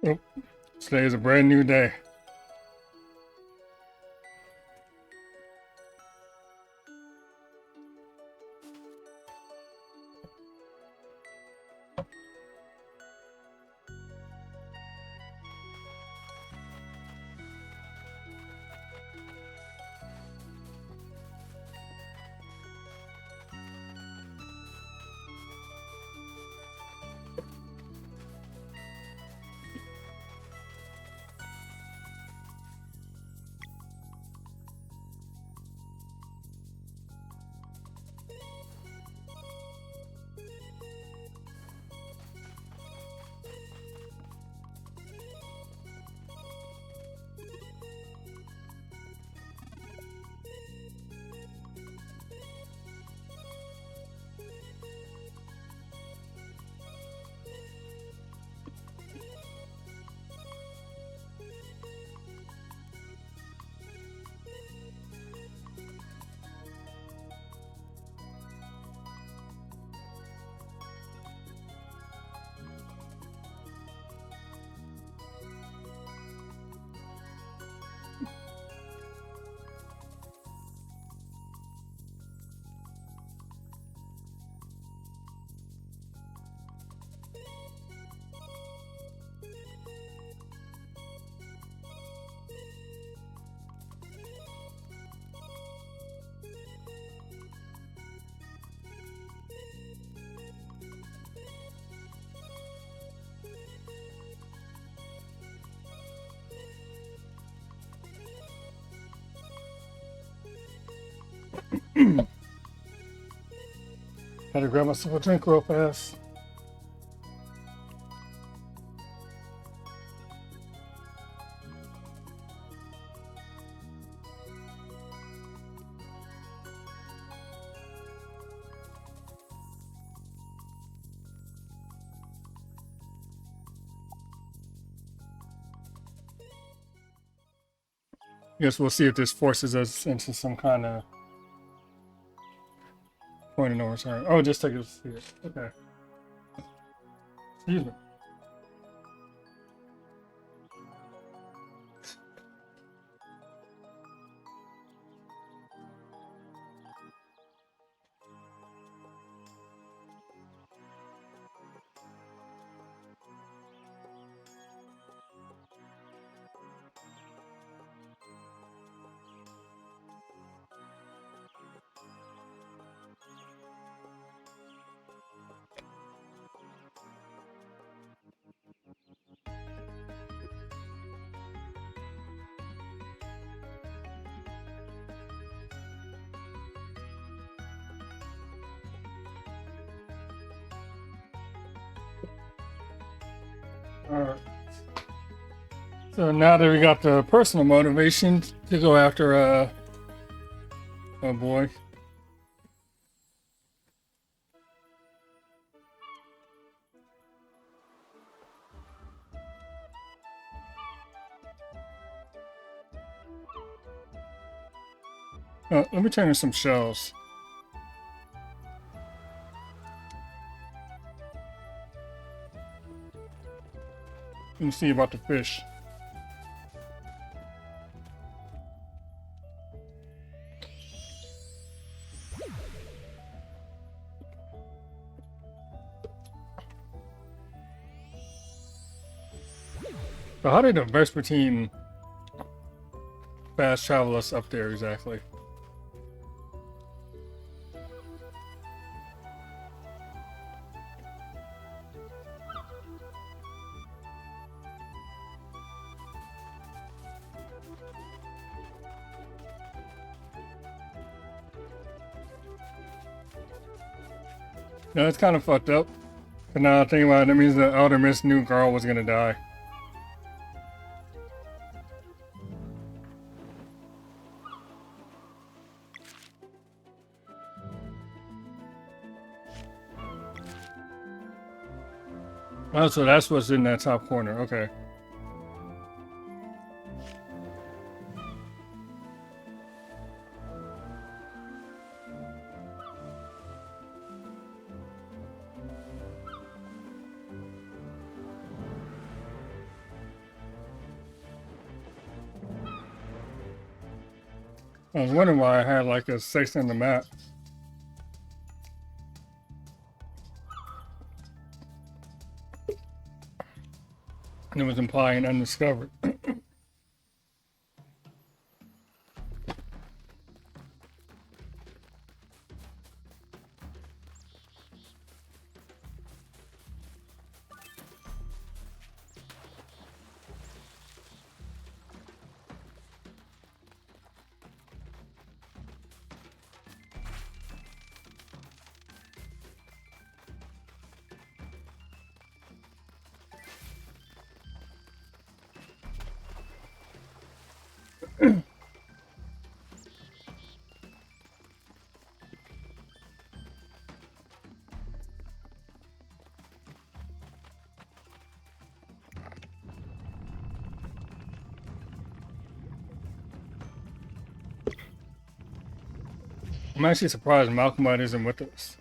Oh, today is a brand new day. Had to grab myself a drink real fast. Guess we'll see if this forces us into some kind of point of no return. Oh, just take us here. Okay. Excuse me. All right. So now that we got the personal motivation to go after oh boy. Let me turn in some shells. Let me see about the fish. So how did the Vespertine fast travel us up there exactly? No, it's kind of fucked up. But now I think about it, that means the Elder Mist knew Garl was gonna die. Oh, so that's what's in that top corner. Okay. I was wondering why I had like a 6 on the map. And it was implying undiscovered. I'm actually surprised Malcolmite isn't with us.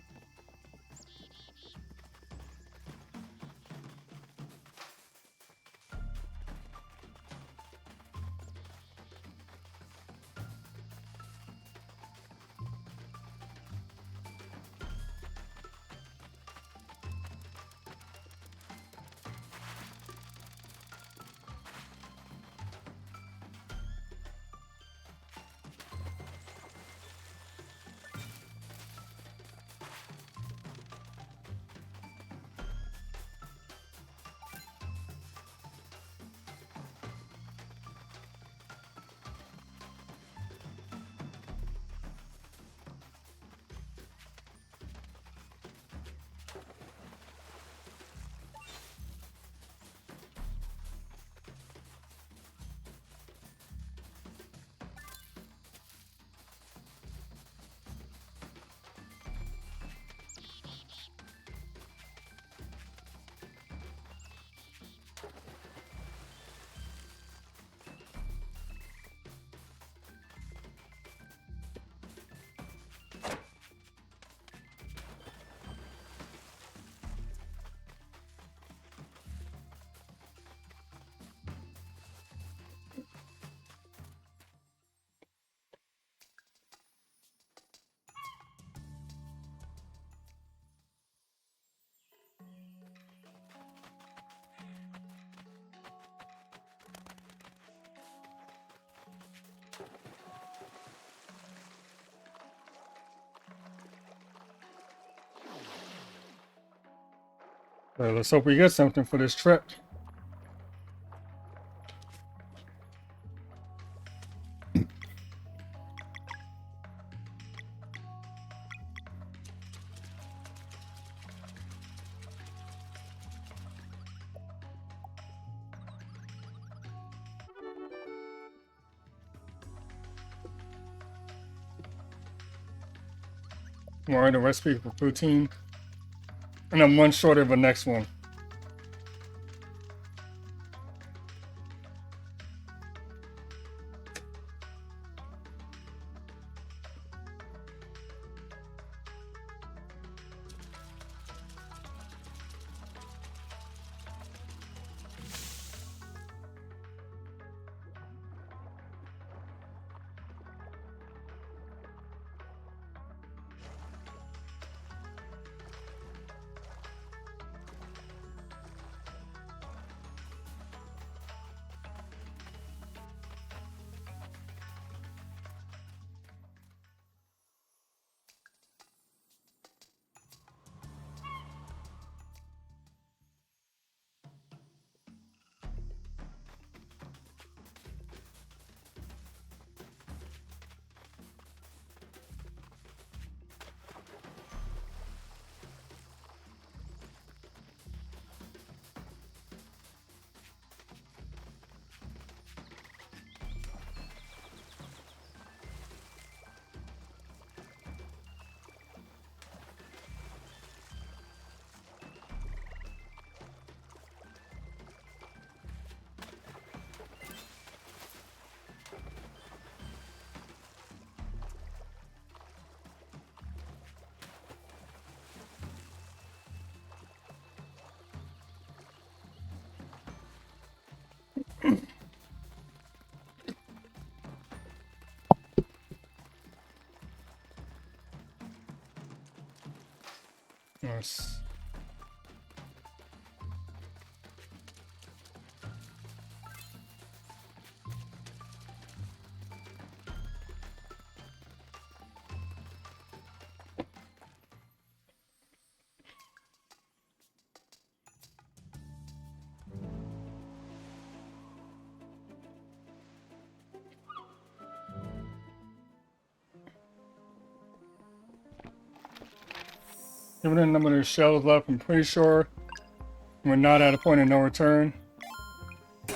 So let's hope we get something for this trip. More in the recipe for poutine. And I'm one short of the next one. Yes. Given the number of shells left, I'm pretty sure we're not at a point of no return.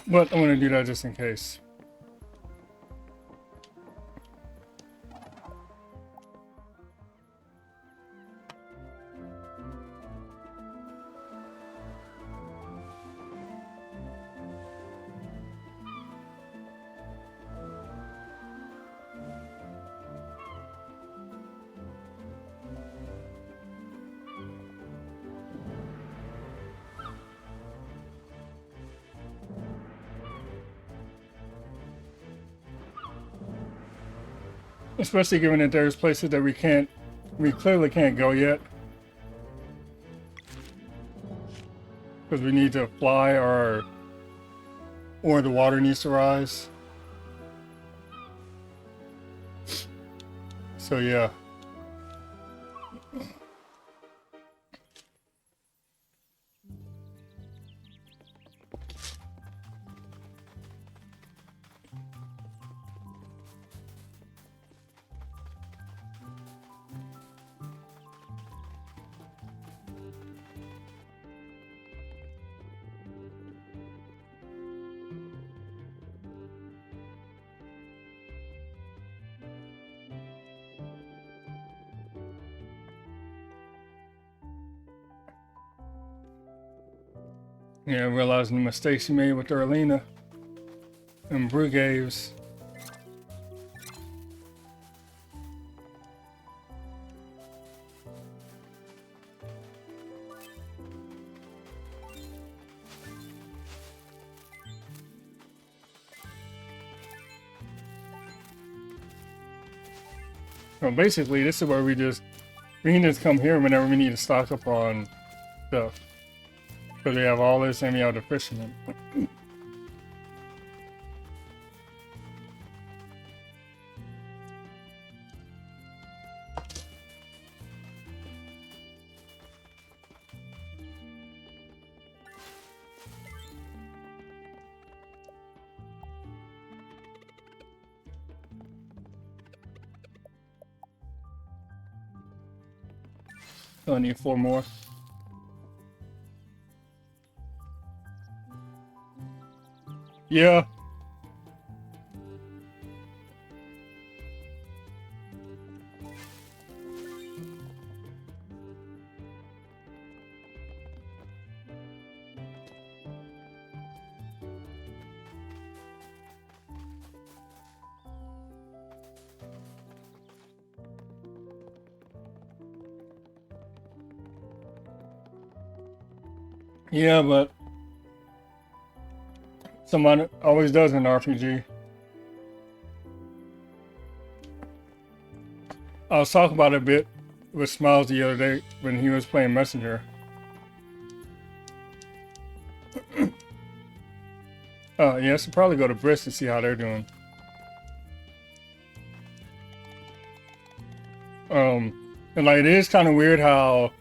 But I'm gonna do that just in case. Especially given that there's places that we clearly can't go yet. Because we need to fly or the water needs to rise. So yeah. Yeah, realizing the mistakes you made with Erlina and Brugaves. Well, basically, this is where we can just come here whenever we need to stock up on stuff. Because we have all this and we have the fishermen. I need 4 more. Yeah. Yeah, but someone always does in RPG. I was talking about it a bit with Smiles the other day when he was playing Messenger. Yeah, I should probably go to Brisk to see how they're doing. And like it is kind of weird how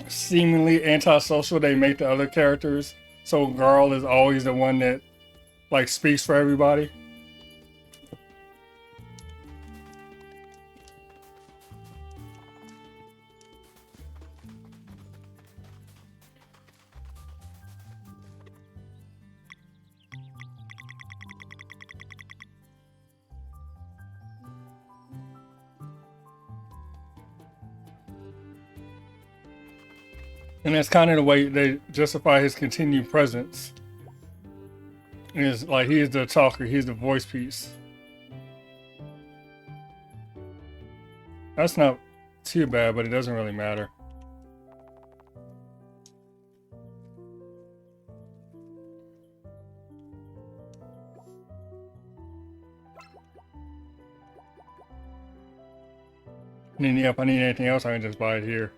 seemingly antisocial they make the other characters. So Garl is always the one that like speaks for everybody. And that's kind of the way they justify his continued presence. Is like he's the talker, he's the voice piece. That's not too bad, but it doesn't really matter. And then, if I need anything else, I can just buy it here.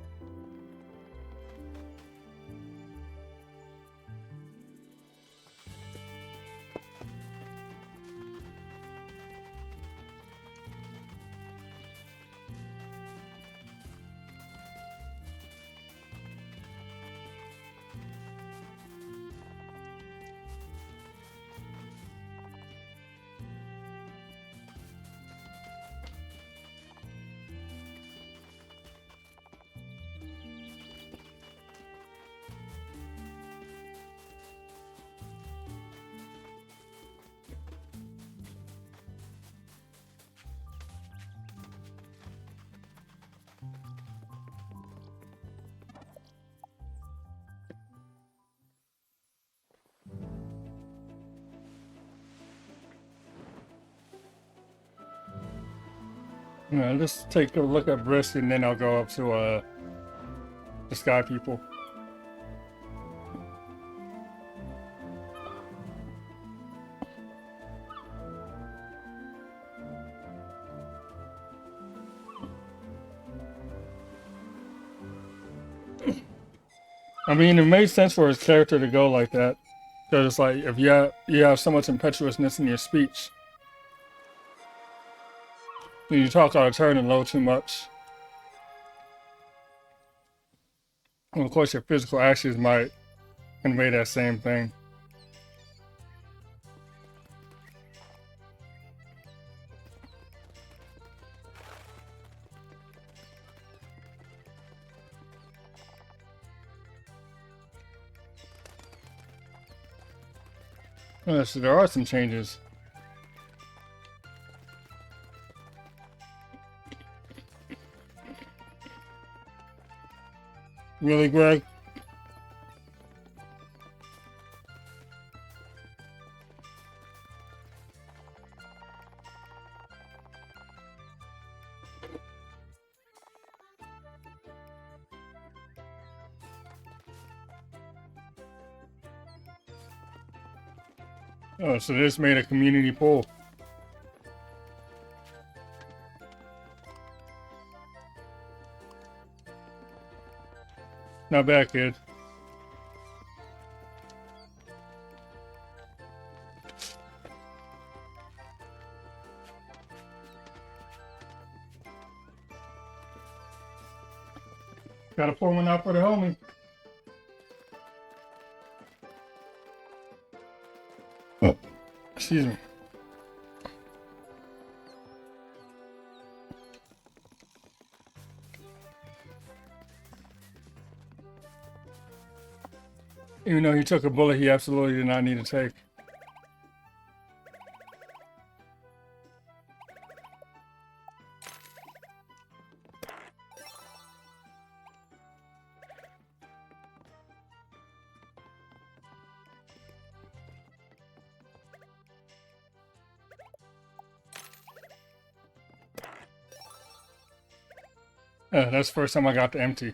Let's take a look at Brisk, and then I'll go up to the Sky People. I mean, it made sense for his character to go like that, because it's like if you have so much impetuousness in your speech, and you talk out of turn and a little too much. And of course, your physical actions might convey that same thing. So there are some changes. Really, Greg? Oh, so this made a community poll. Not bad, kid. Gotta pour one out for the homie. Oh, excuse me. Even though he took a bullet he absolutely did not need to take. That's the first time I got to empty.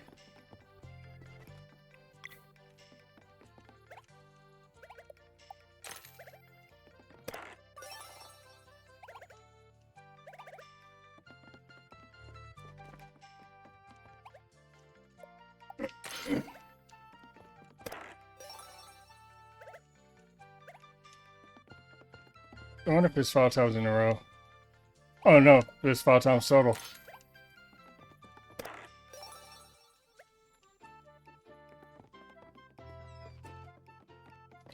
I wonder if it's 5 times in a row. Oh no, it's 5 times total.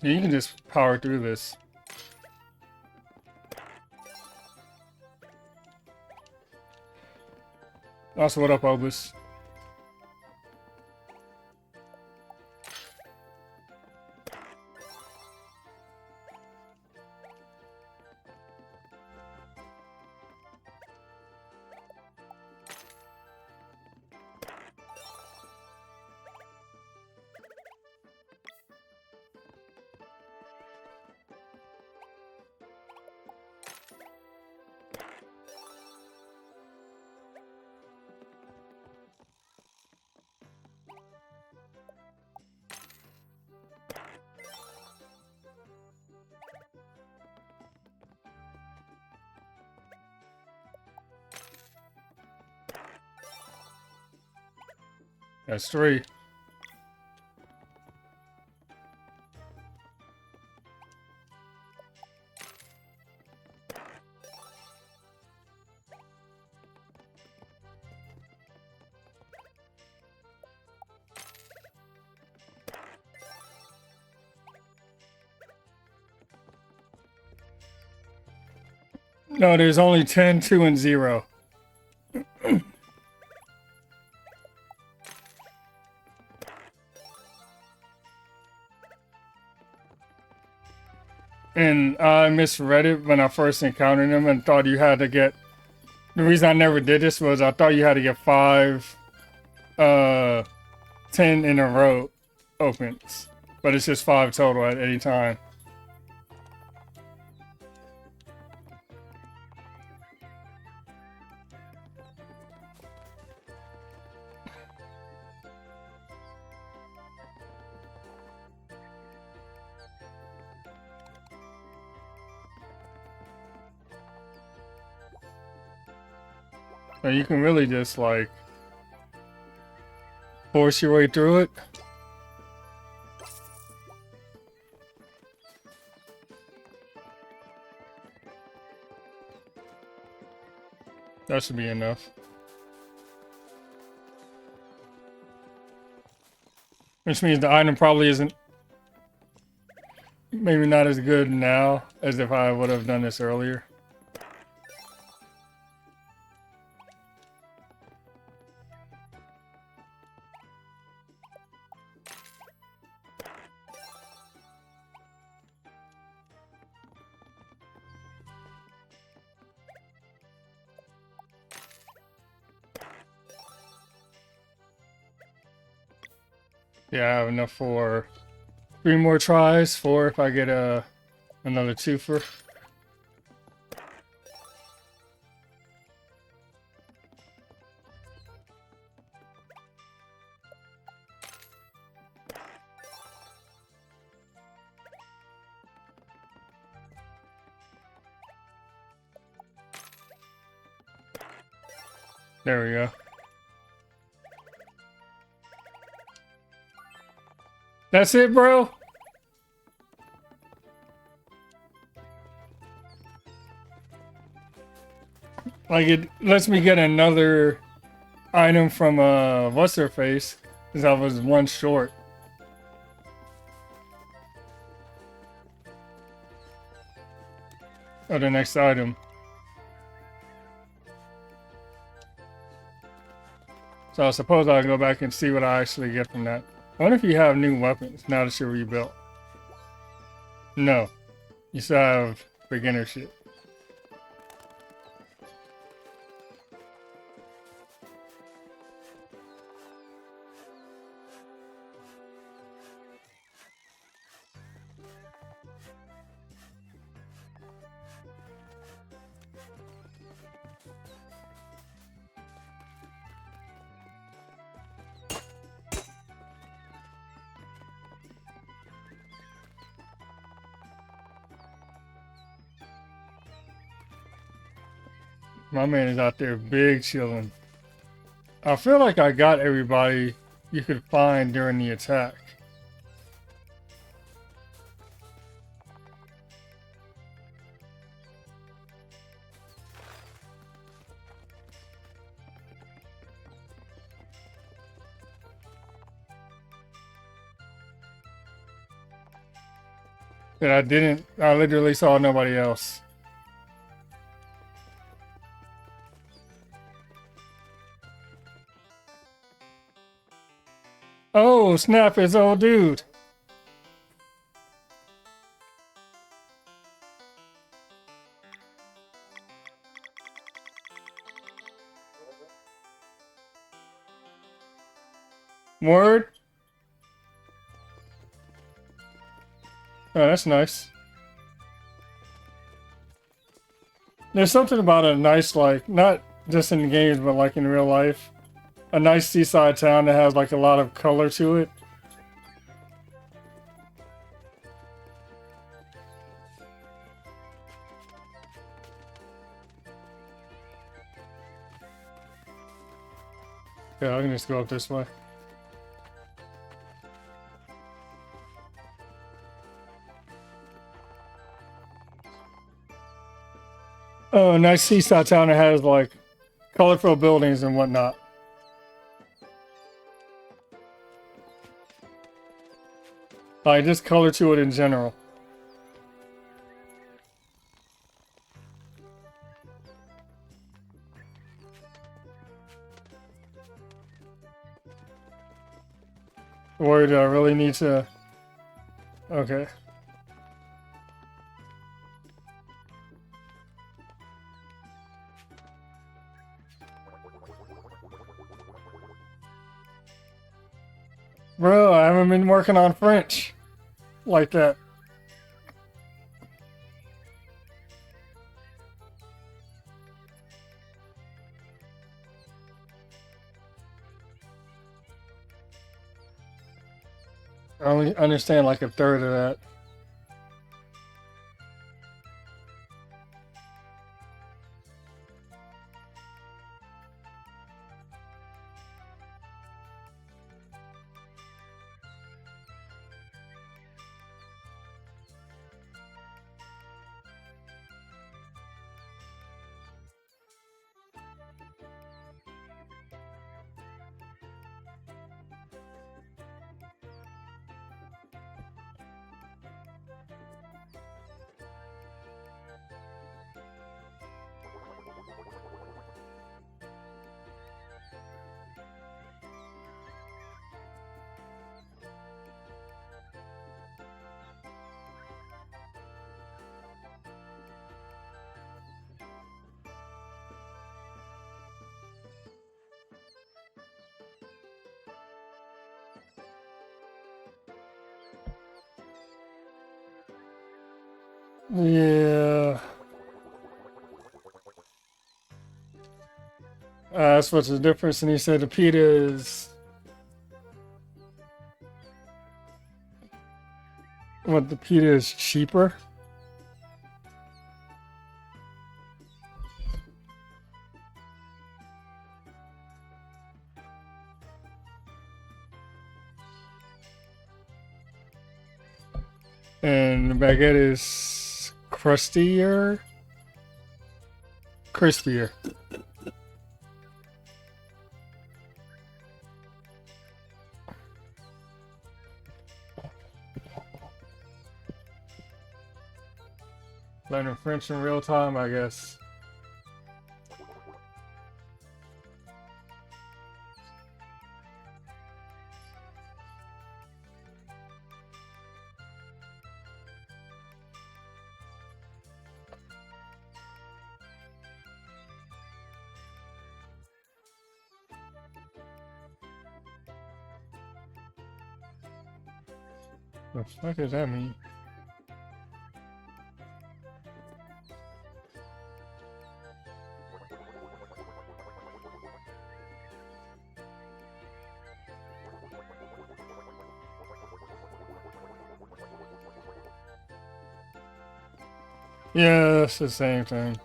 Yeah, you can just power through this. Also, what up, Obus? That's 3. No, there's only 10, 2, and 0. And I misread it when I first encountered him and thought you had to get. The reason I never did this was I thought you had to get 5, 10 in a row opens. But it's just 5 total at any time. So you can really just like force your way through it. That should be enough. Which means the item probably isn't, maybe not as good now as if I would have done this earlier. Yeah, I have enough for 3 more tries. 4 if I get another twofer. There we go. That's it, bro? Like, it lets me get another item from, what's her face? Because I was 1 short. Of the next item. So I suppose I'll go back and see what I actually get from that. I wonder if you have new weapons now that you're rebuilt. No. You still have beginner shit. My man is out there big chilling. I feel like I got everybody you could find during the attack. That I didn't, I literally saw nobody else. Oh, snap, it's old dude. Word? Oh, that's nice. There's something about a nice, like, not just in games, but like in real life. A nice seaside town that has like a lot of color to it. Yeah, I can just go up this way. Oh, a nice seaside town that has like colorful buildings and whatnot. Like just color to it in general. Or do I really need to? Okay. Bro, I haven't been working on French like that. I only understand like a third of that. Yeah. That's what's the difference. And he said the pita is what the pita is cheaper. And the baguette is crustier, crispier. Learning French in real time, I guess. The fuck does that mean? Yeah, that's the same thing.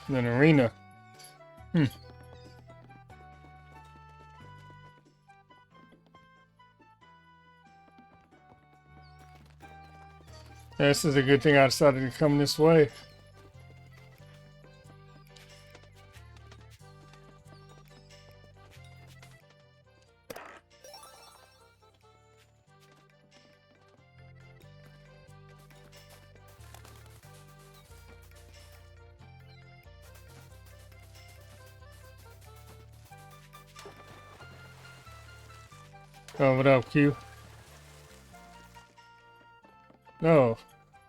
An arena. Hmm. Yeah, this is a good thing I decided to come this way. Oh, what up, Q? No.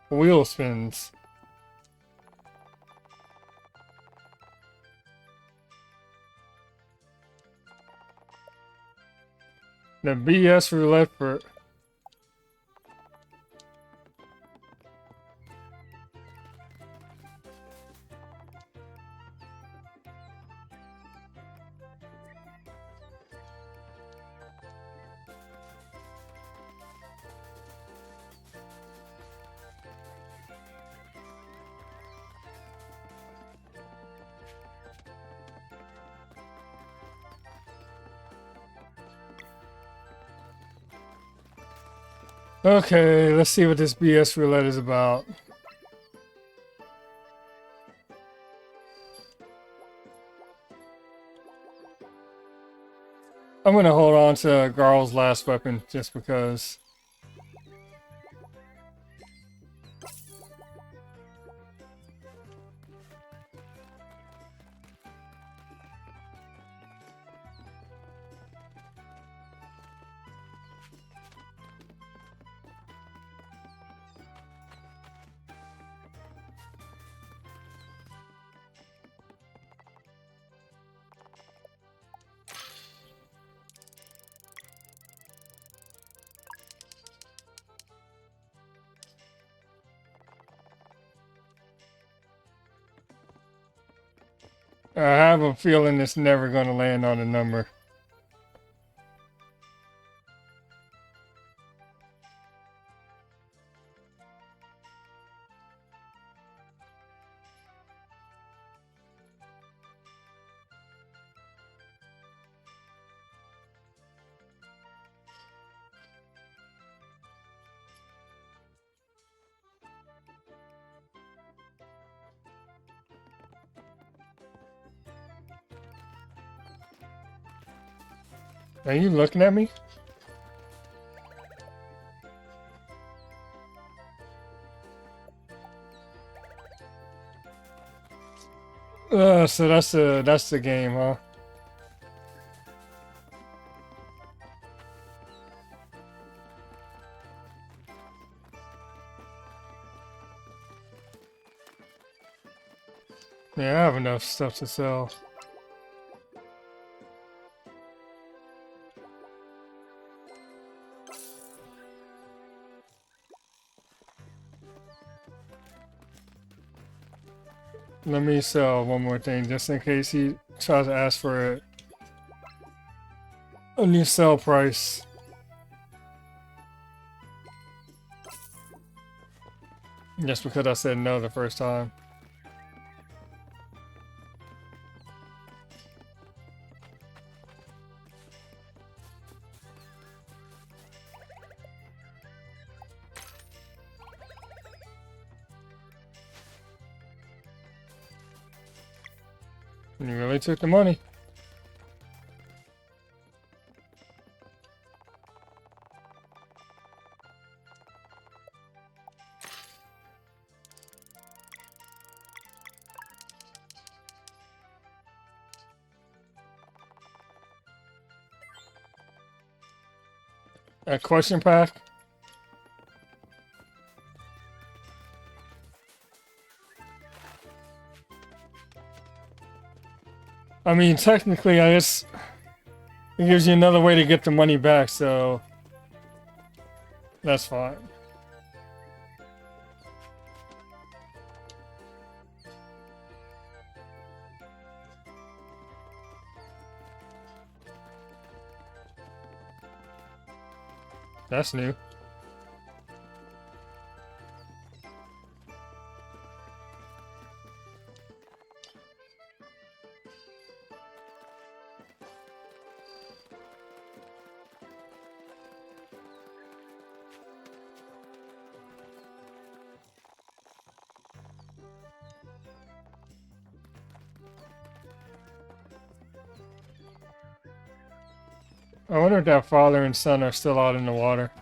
Wheel spins. The BS roulette for Okay, let's see what this BS roulette is about. I'm gonna hold on to Garl's last weapon just because. I have a feeling it's never gonna land on a number. Are you looking at me? So that's the game, huh? Yeah, I have enough stuff to sell. Let me sell one more thing just in case he tries to ask for a new sell price. Just because I said no the first time. You really took the money. A question pack? I mean, technically, I guess it gives you another way to get the money back, so that's fine. That's new. I wonder if that father and son are still out in the water.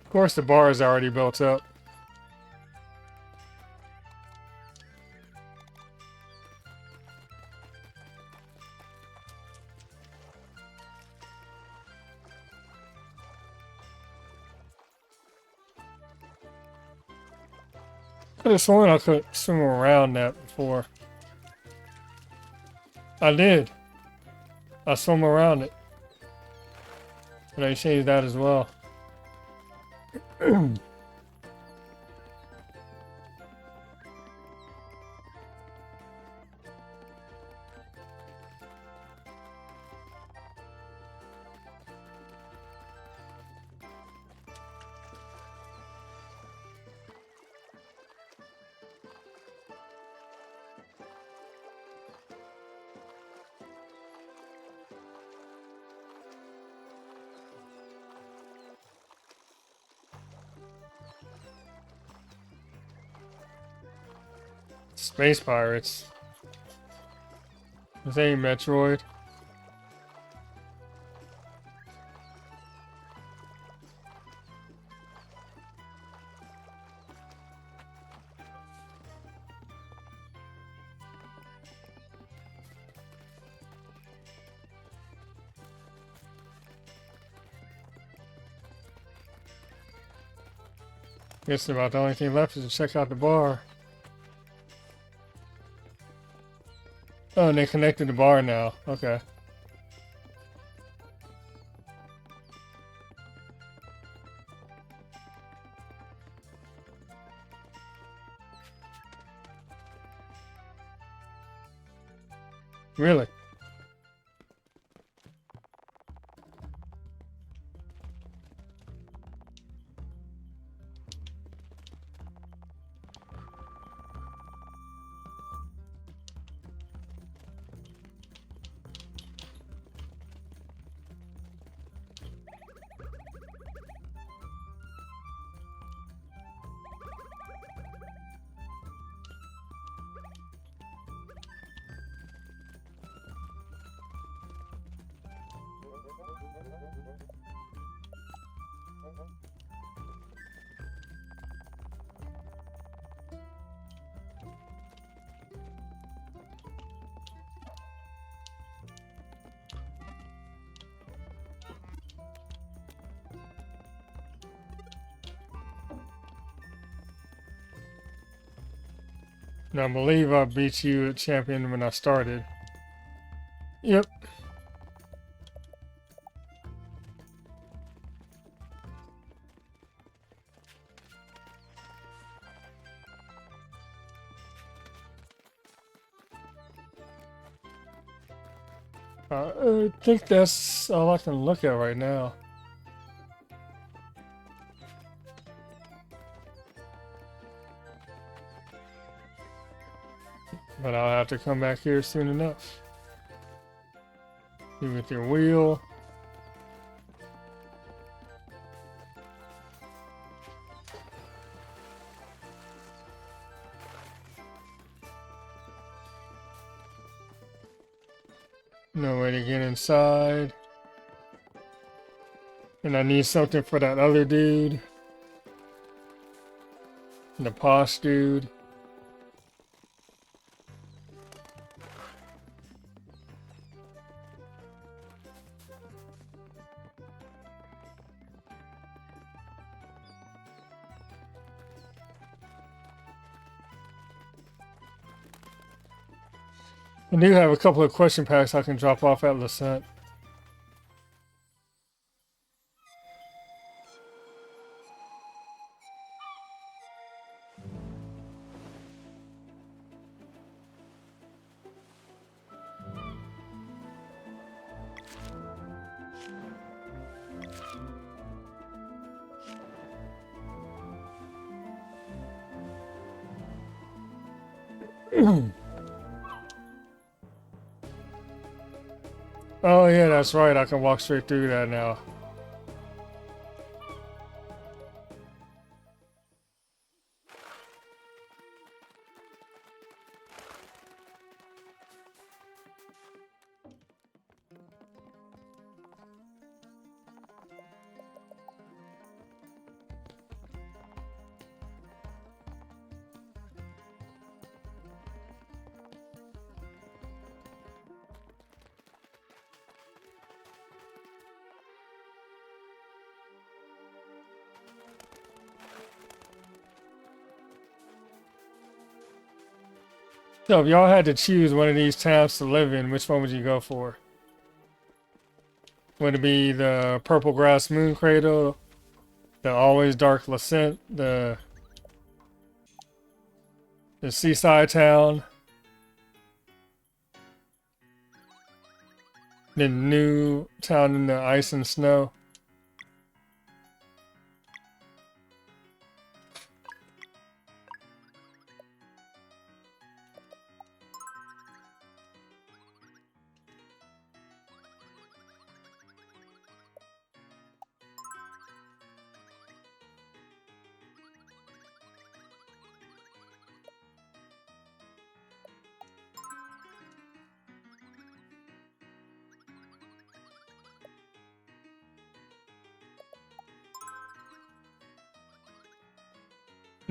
Of course, the bar is already built up. Could have sworn I could swim around that before. I did. I swim around it. But I changed that as well. Space Pirates. This ain't Metroid. Guess about the only thing left is to check out the bar. Oh, and they connected the bar now. Okay. Really? Now, I believe I beat you at champion when I started. Yep. I think that's all I can look at right now. But I'll have to come back here soon enough. You with your wheel. No way to get inside. And I need something for that other dude. The posh dude. I do have a couple of question packs I can drop off at Lascent. Oh yeah, that's right. I can walk straight through that now. So if y'all had to choose one of these towns to live in, which one would you go for? Would it be the Purple Grass Moon Cradle, the Always Dark Lascent, the Seaside Town, the new town in the ice and snow?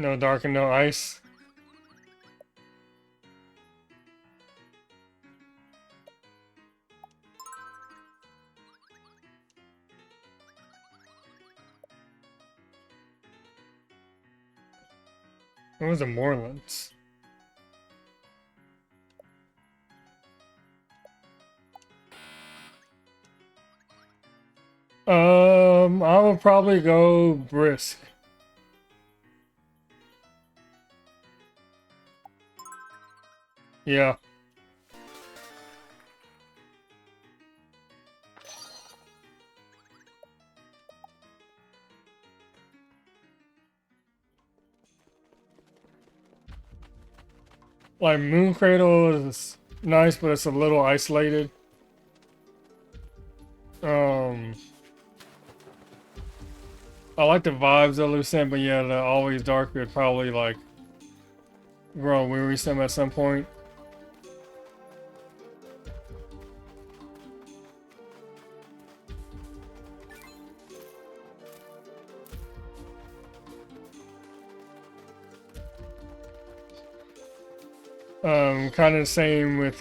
No dark and no ice. What was the Moorlands? I would probably go Brisk. Yeah. Like Moon Cradle is nice, but it's a little isolated. I like the vibes of Lucent, but yeah, the Always Dark would probably like grow wearisome at some point. Kind of the same with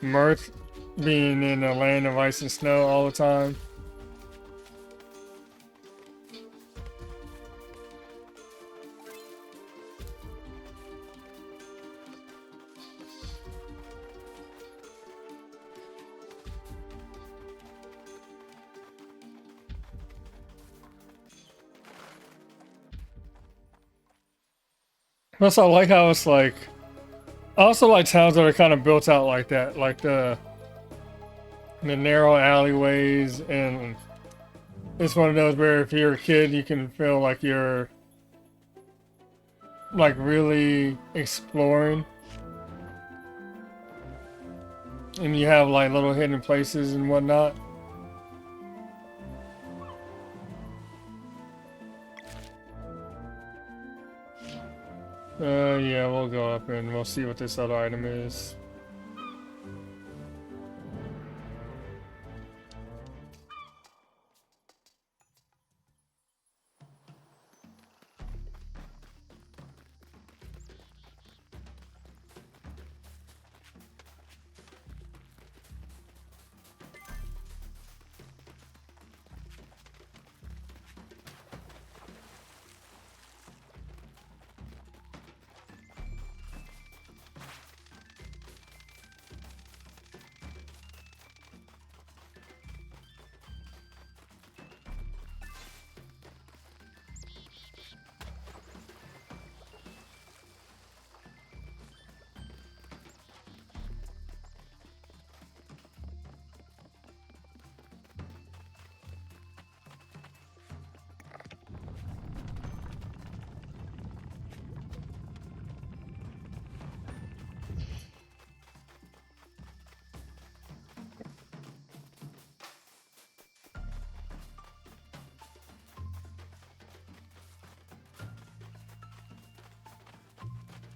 Mirth being in a land of ice and snow all the time. Plus, I like how it's like. I also like towns that are kind of built out like that, like the narrow alleyways, and it's one of those where if you're a kid, you can feel like you're like really exploring, and you have like little hidden places and whatnot. Yeah, we'll go up and we'll see what this other item is.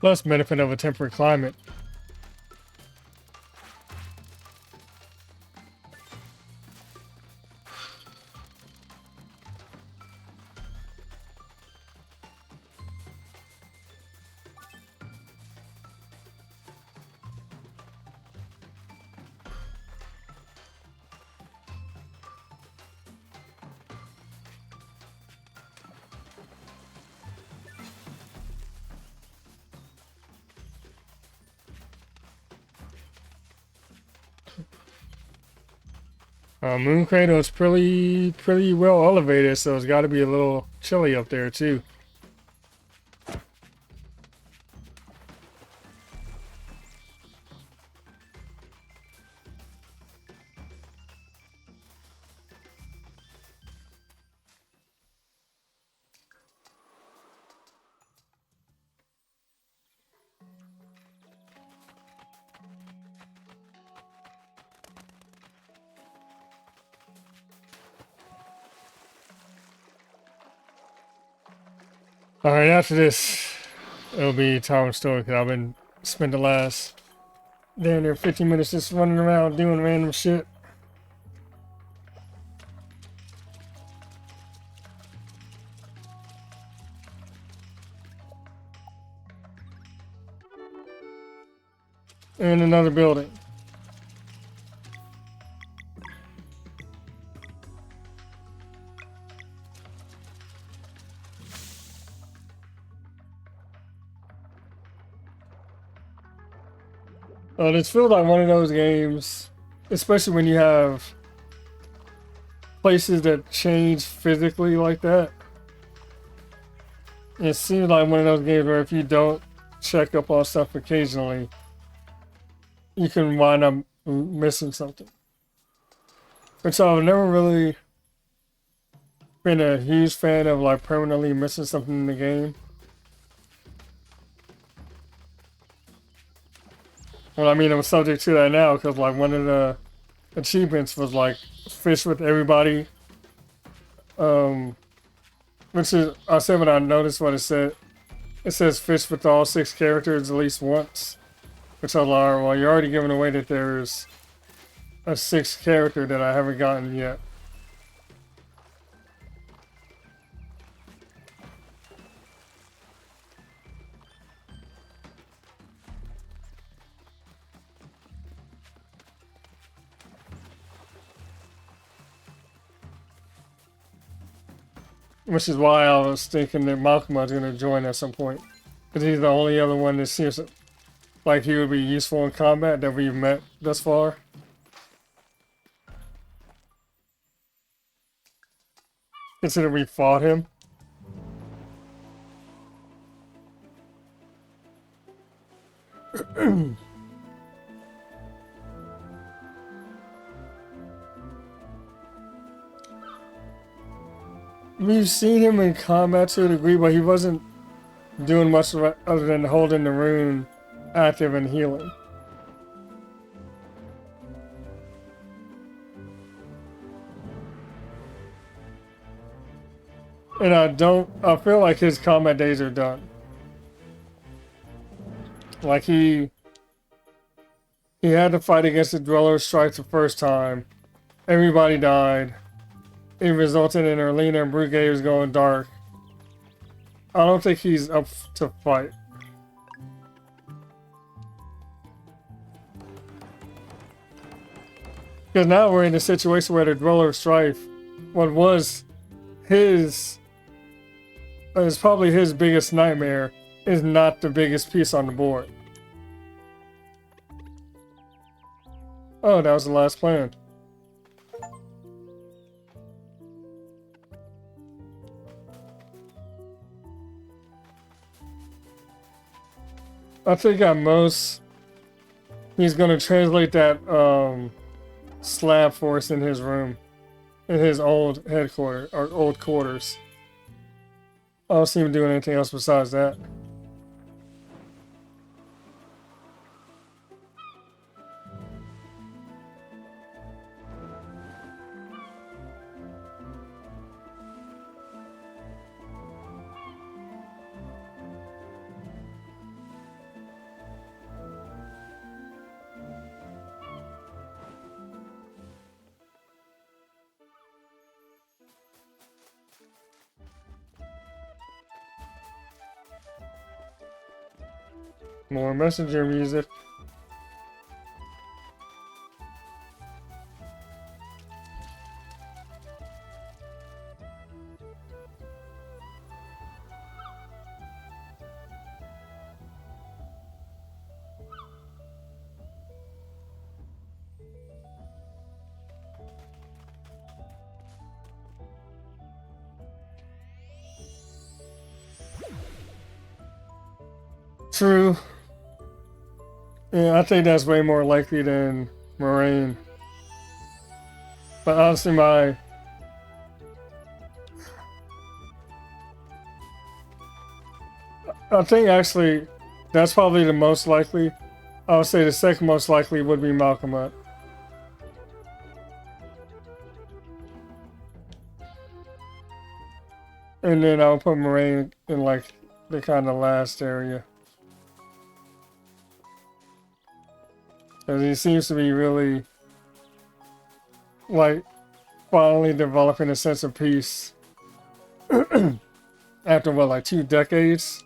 Plus benefit of a temperate climate. Moon Cradle is pretty well elevated, so it's got to be a little chilly up there too. All right, after this, it'll be time story because I've been spent the last damn near 15 minutes just running around doing random shit. In another building. This feels like one of those games, especially when you have places that change physically like that. It seems like one of those games where if you don't check up on stuff occasionally, you can wind up missing something. Which I've never really been a huge fan of, like permanently missing something in the game. Well, I mean, I'm subject to that now because like one of the achievements was like fish with everybody. Which is, I said when I noticed what it said. It says fish with all 6 characters at least once. Which I was like, well, you're already giving away that there's a 6th character that I haven't gotten yet. Which is why I was thinking that Malcolm was going to join at some point. Because he's the only other one that seems like he would be useful in combat that we've met thus far. Considering we fought him. We've seen him in combat to a degree, but he wasn't doing much other than holding the rune active and healing. And I feel like his combat days are done. Like he had to fight against the Dweller Strike the first time. Everybody died. It resulted in Erlina and Brugge's going dark. I don't think he's up to fight. Because now we're in a situation where the Dweller of Strife, what was his, is probably his biggest nightmare, is not the biggest piece on the board. Oh, that was the last plan. I think at most, he's going to translate that slab force in his room. In his old headquarters, or old quarters. I don't see him doing anything else besides that. More messenger music. True. Yeah, I think that's way more likely than Moraine. But honestly, I think actually that's probably the most likely. I would say the second most likely would be Malcolm. And then I'll put Moraine in like the kind of last area. Because he seems to be really like finally developing a sense of peace after what, like 2 decades?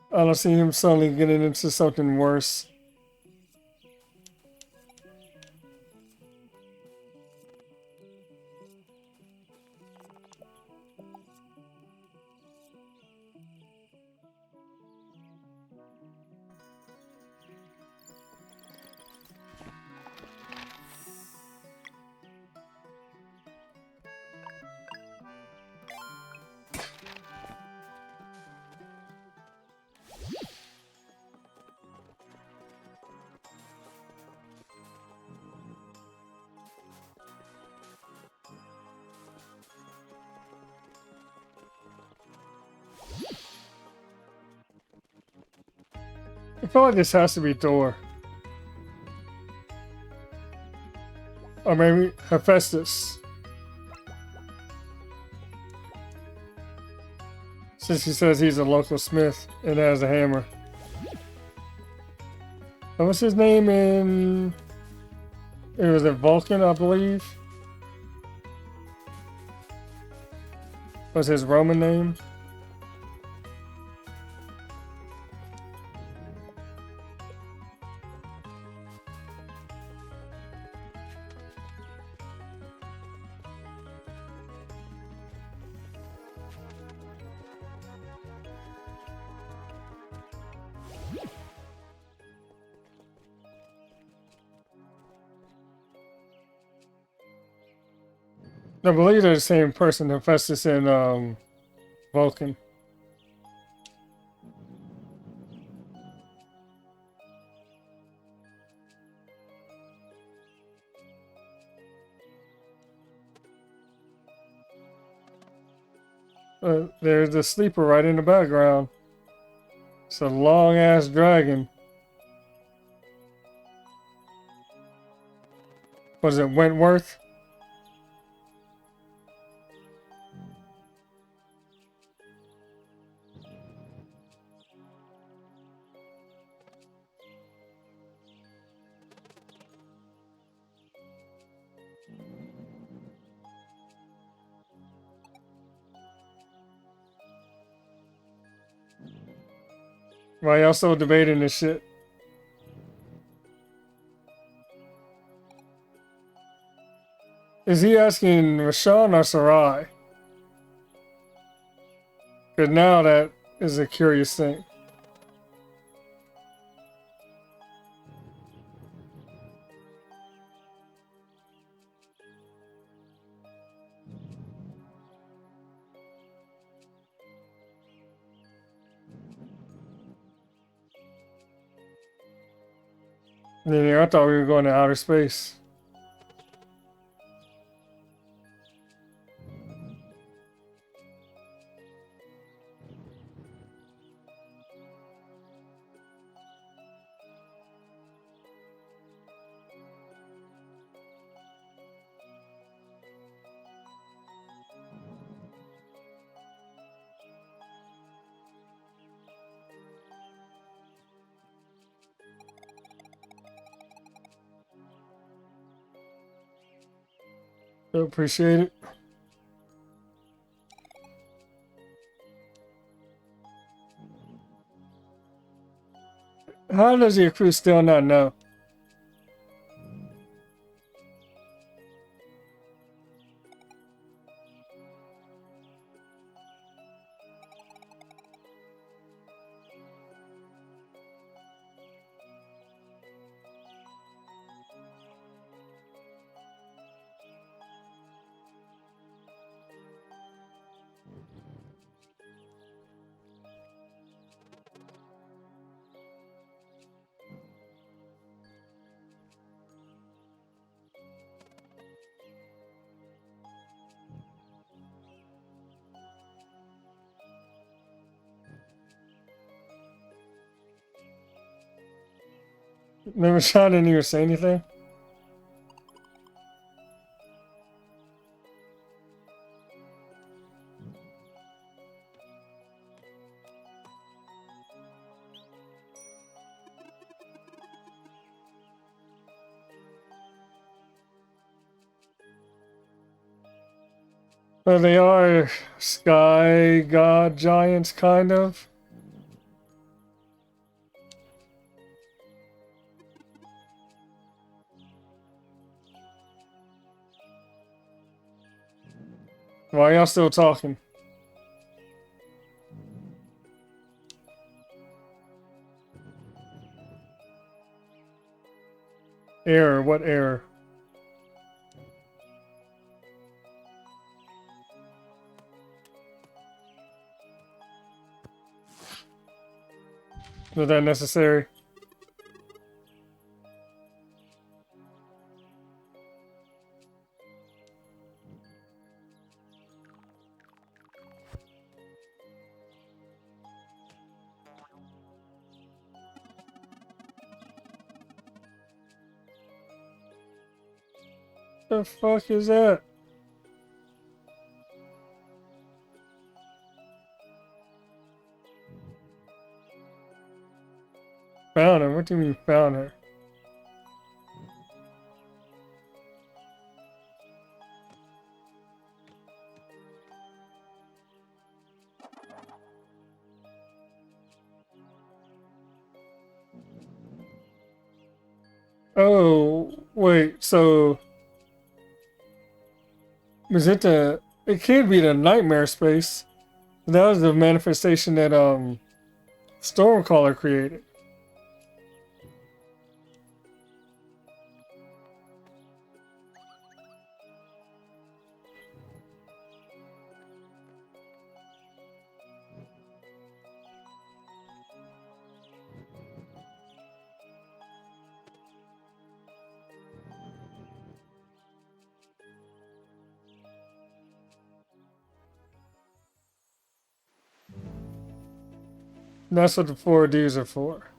I don't see him suddenly getting into something worse. I feel like this has to be Thor. Or maybe Hephaestus. Since he says he's a local smith and has a hammer. What was his name in... It was a Vulcan, I believe. Was his Roman name? I believe they're the same person, Hephaestus and Vulcan. There's the sleeper right in the background. It's a long ass dragon. Was it Wentworth? Why y'all still debating this shit? Is he asking Rashawn or Sarai? Because now that is a curious thing. Yeah, I thought we were going to outer space. I appreciate it. How does your crew still not know? Never shot in here or say anything? Well, they are sky god giants, kind of. Why y'all still talking? Error, what error? Was that necessary? The fuck is that? Found her? What do you mean found her? Oh, wait, so is it the it can't be the nightmare space. That was the manifestation that Stormcaller created. That's what the 4Ds are for.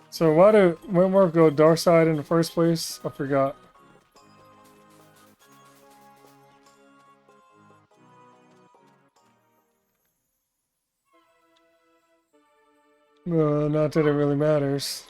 So why did Wentworth go dark side in the first place? I forgot. Not that it really matters.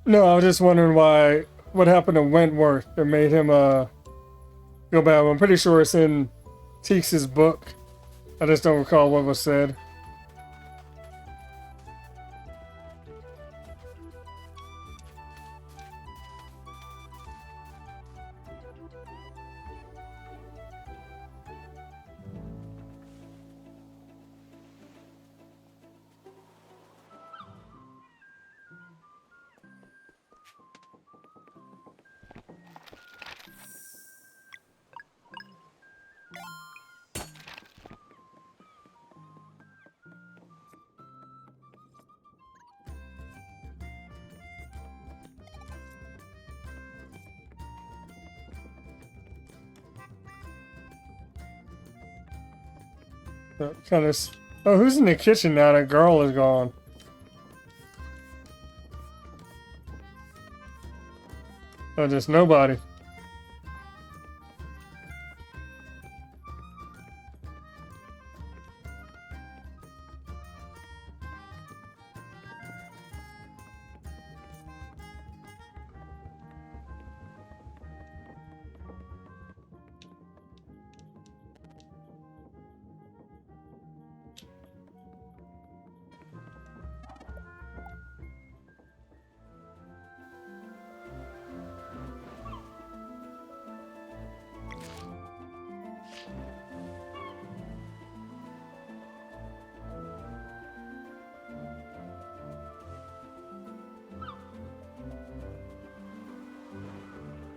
No, I was just wondering what happened to Wentworth that made him go bad. I'm pretty sure it's in Teeks' book. I just don't recall what was said. Kind of. Oh, who's in the kitchen now? That girl is gone. Oh, just nobody.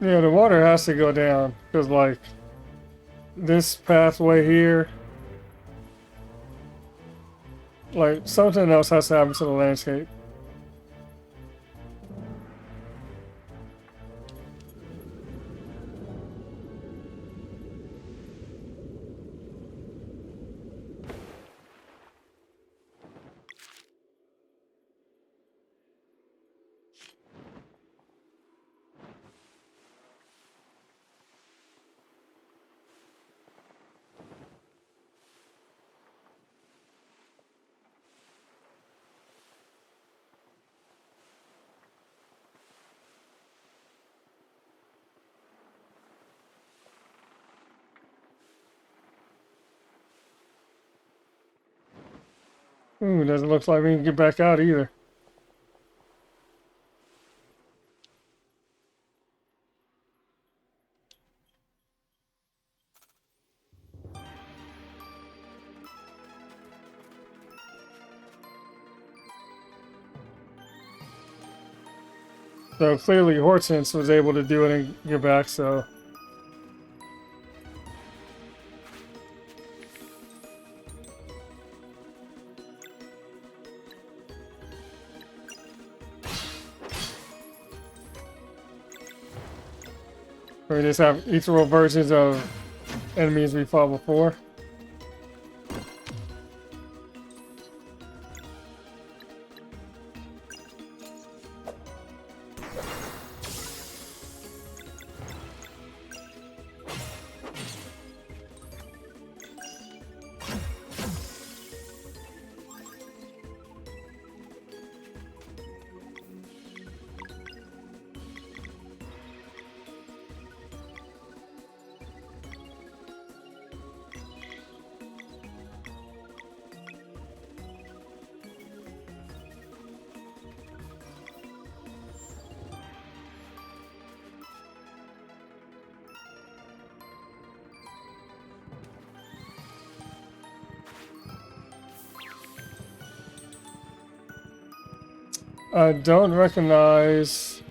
Yeah, the water has to go down because, like, this pathway here, like, something else has to happen to the landscape. Ooh, doesn't look like we can get back out either. So clearly Hortense was able to do it and get back, so... We just have ethereal versions of enemies we fought before. I don't recognize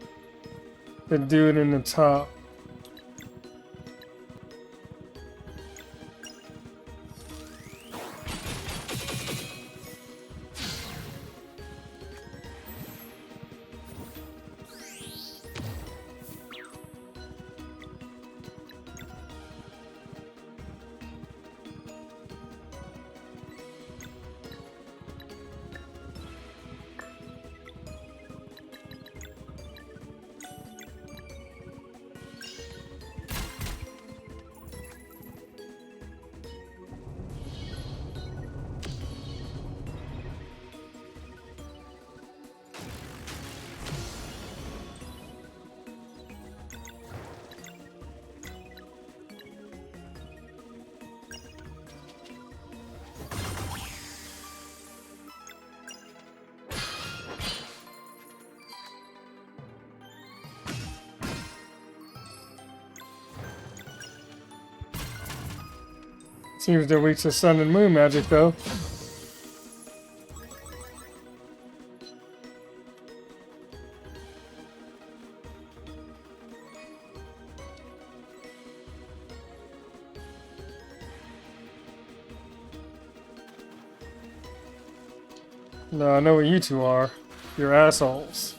the dude in the top. Seems they're weak to sun and moon magic, though. No, I know what you two are. You're assholes.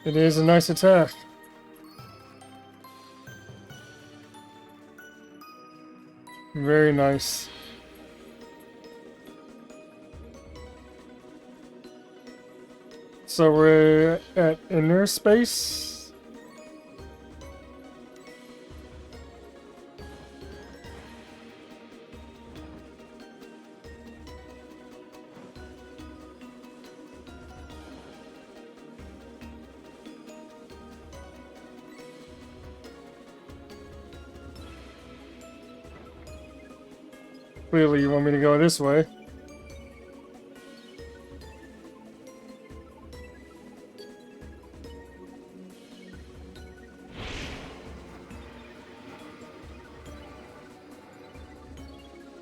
It is a nice attack. Very nice. So we're at inner space. Clearly you want me to go this way.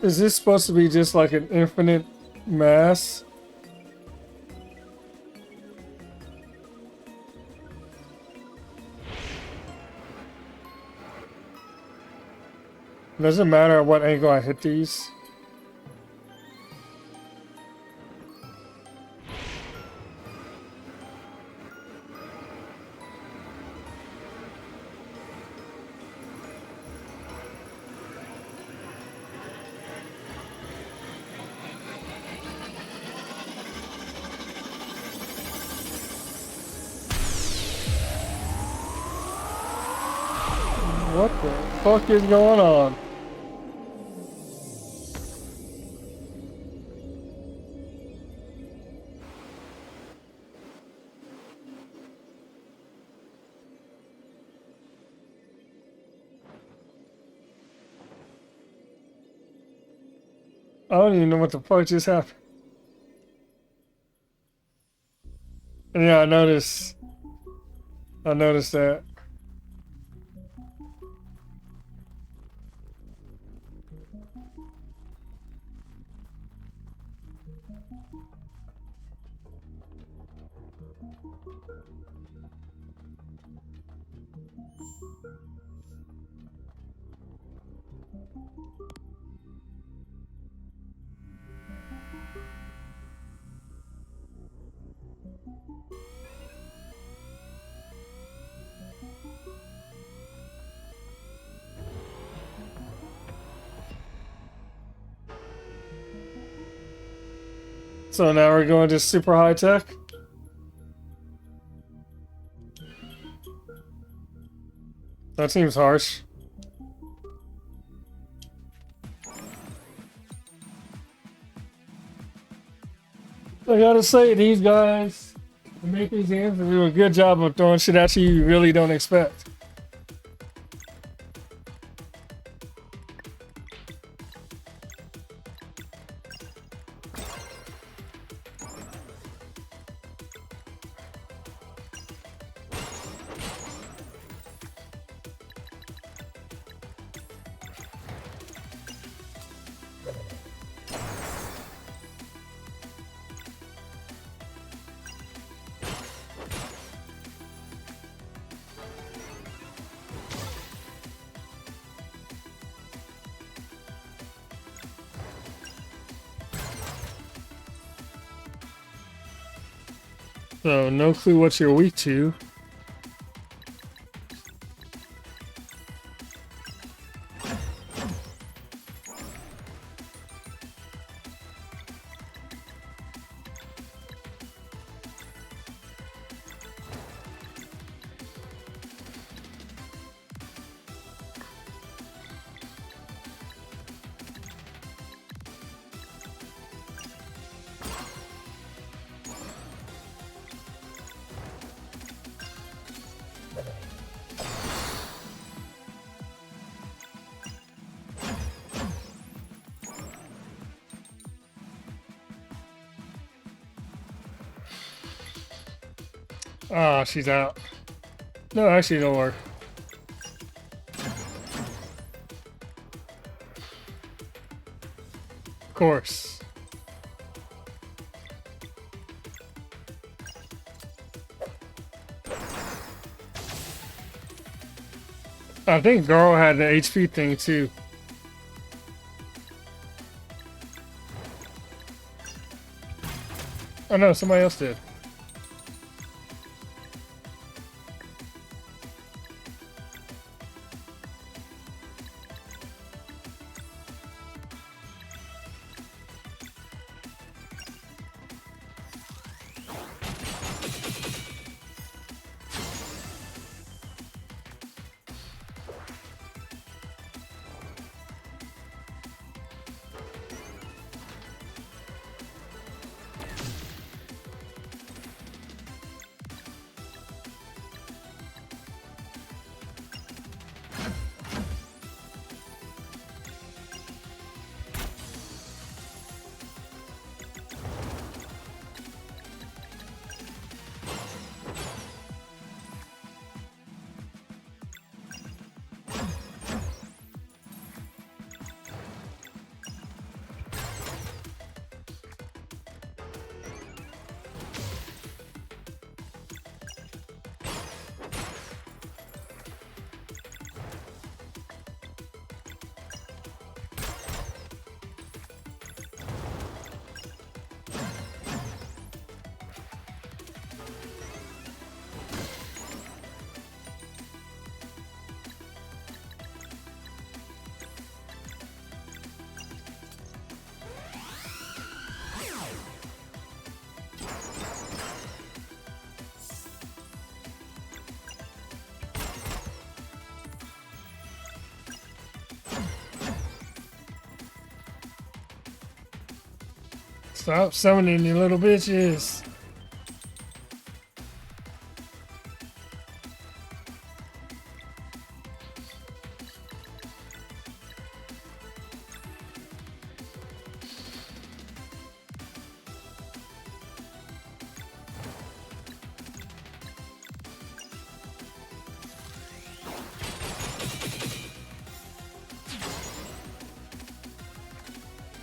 Is this supposed to be just like an infinite mass? Doesn't matter at what angle I hit these. What the fuck is going on? I don't even know what the fuck just happened. Yeah, I noticed that. So now we're going to super high tech. That seems harsh. I gotta say, these guys who make these games do a good job of throwing shit at you really don't expect. So, no clue what you're weak to. Ah, she's out. No, actually, don't work. Of course. I think Girl had the HP thing too. Oh no, somebody else did. Stop summoning you little bitches.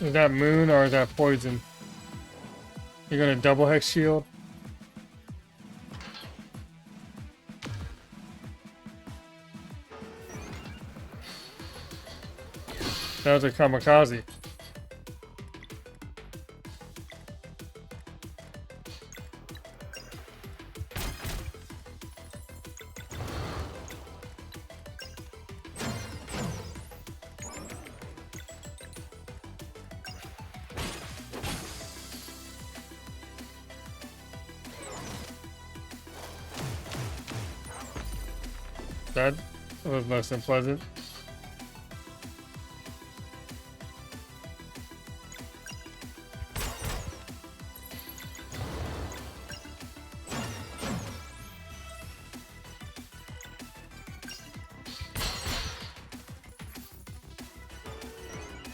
Is that moon or is that poison? You're gonna double hex shield? That was a kamikaze. That was less than pleasant.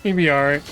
He'd be alright.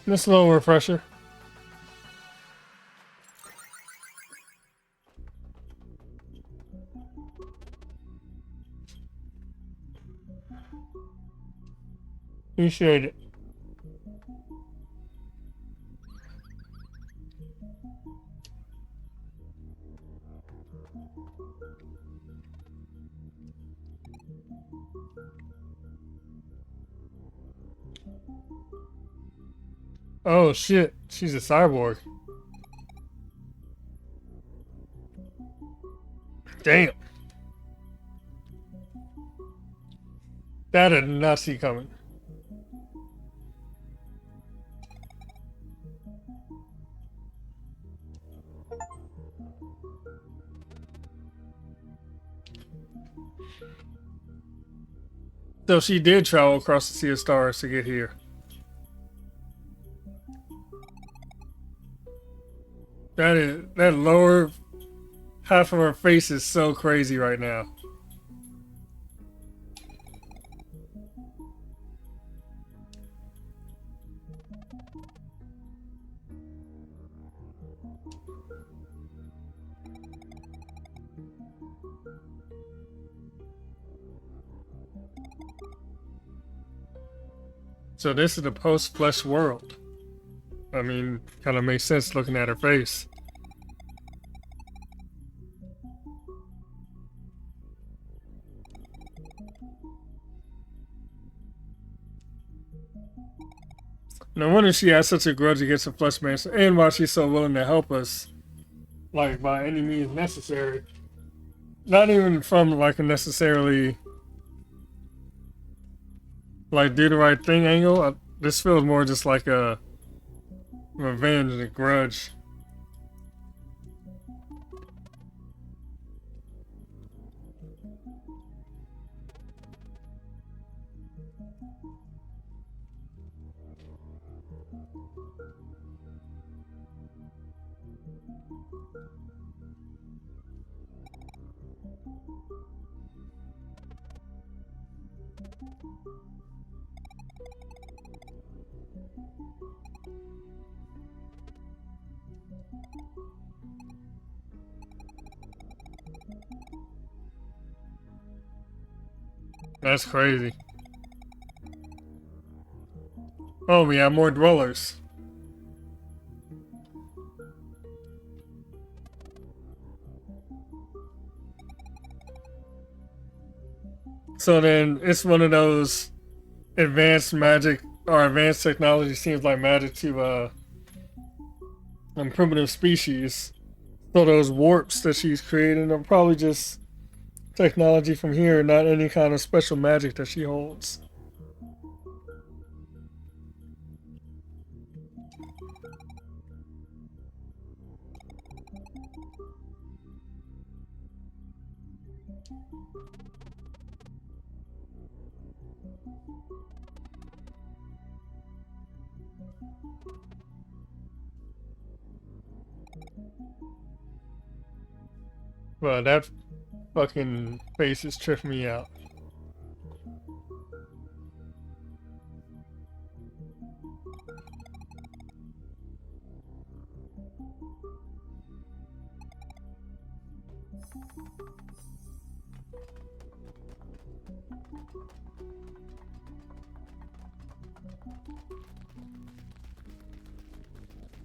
This little refresher. Appreciate it. Oh shit, she's a cyborg. Damn. That I did not see coming. So she did travel across the Sea of Stars to get here. That lower half of her face is so crazy right now. So this is the post-flesh world. I mean, kind of makes sense looking at her face. No wonder she has such a grudge against the Flesh Master, and why she's so willing to help us, like, by any means necessary. Not even from, like, a necessarily, like, do the right thing angle. This feels more just like a revenge and a grudge. That's crazy. Oh, we have more dwellers. So then it's one of those advanced magic or advanced technology seems like magic to primitive species. So those warps that she's creating are probably just technology from here, not any kind of special magic that she holds. Well, that fucking face is tripping me out.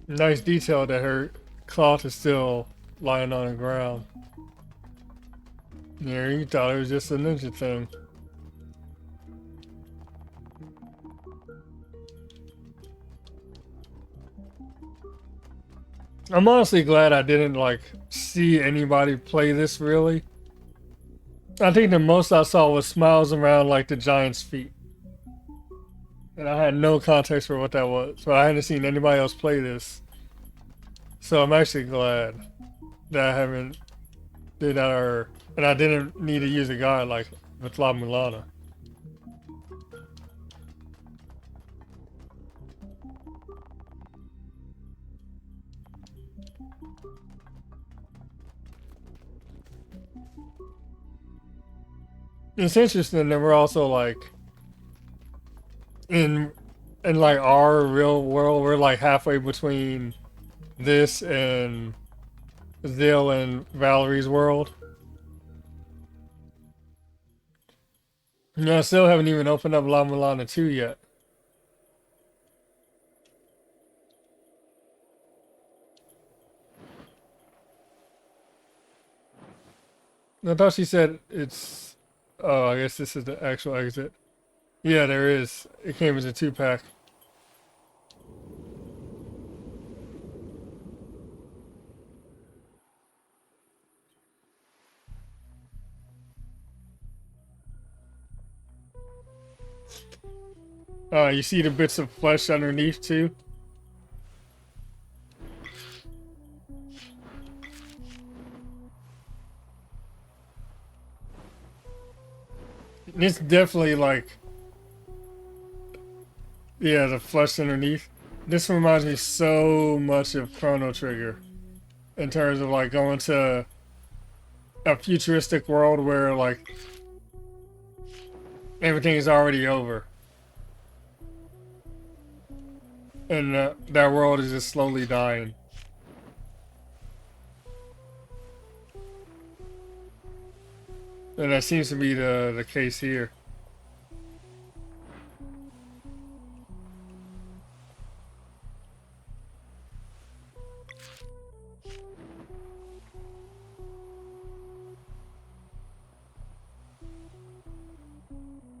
Nice detail that her cloth is still lying on the ground. Yeah, you thought it was just a ninja thing. I'm honestly glad I didn't like see anybody play this really. I think the most I saw was smiles around like the giant's feet. And I had no context for what that was. So I hadn't seen anybody else play this. So I'm actually glad that I haven't did that or and I didn't need to use a guide like with La Mulana. It's interesting that we're also like in like our real world, we're like halfway between this and Zill and Valerie's world. I still haven't even opened up La Mulana 2 yet. I thought she said it's... Oh, I guess this is the actual exit. Yeah, there is. It came as a 2-pack. You see the bits of flesh underneath too? It's definitely like... Yeah, the flesh underneath. This reminds me so much of Chrono Trigger. In terms of like going to a futuristic world where like everything is already over. And that world is just slowly dying. And that seems to be the case here.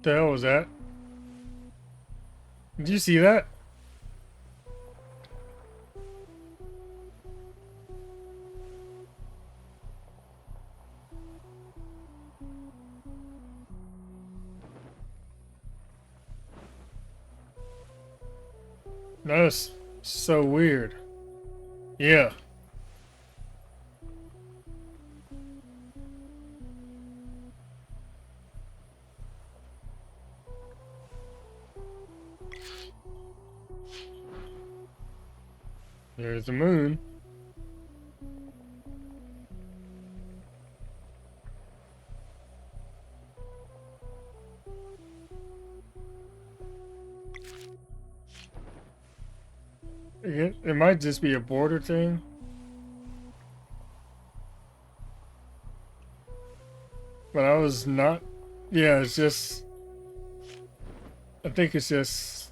The hell was that? Did you see that? That's so weird. Yeah. There's the moon. It might just be a border thing. But I was not... Yeah, it's just... I think it's just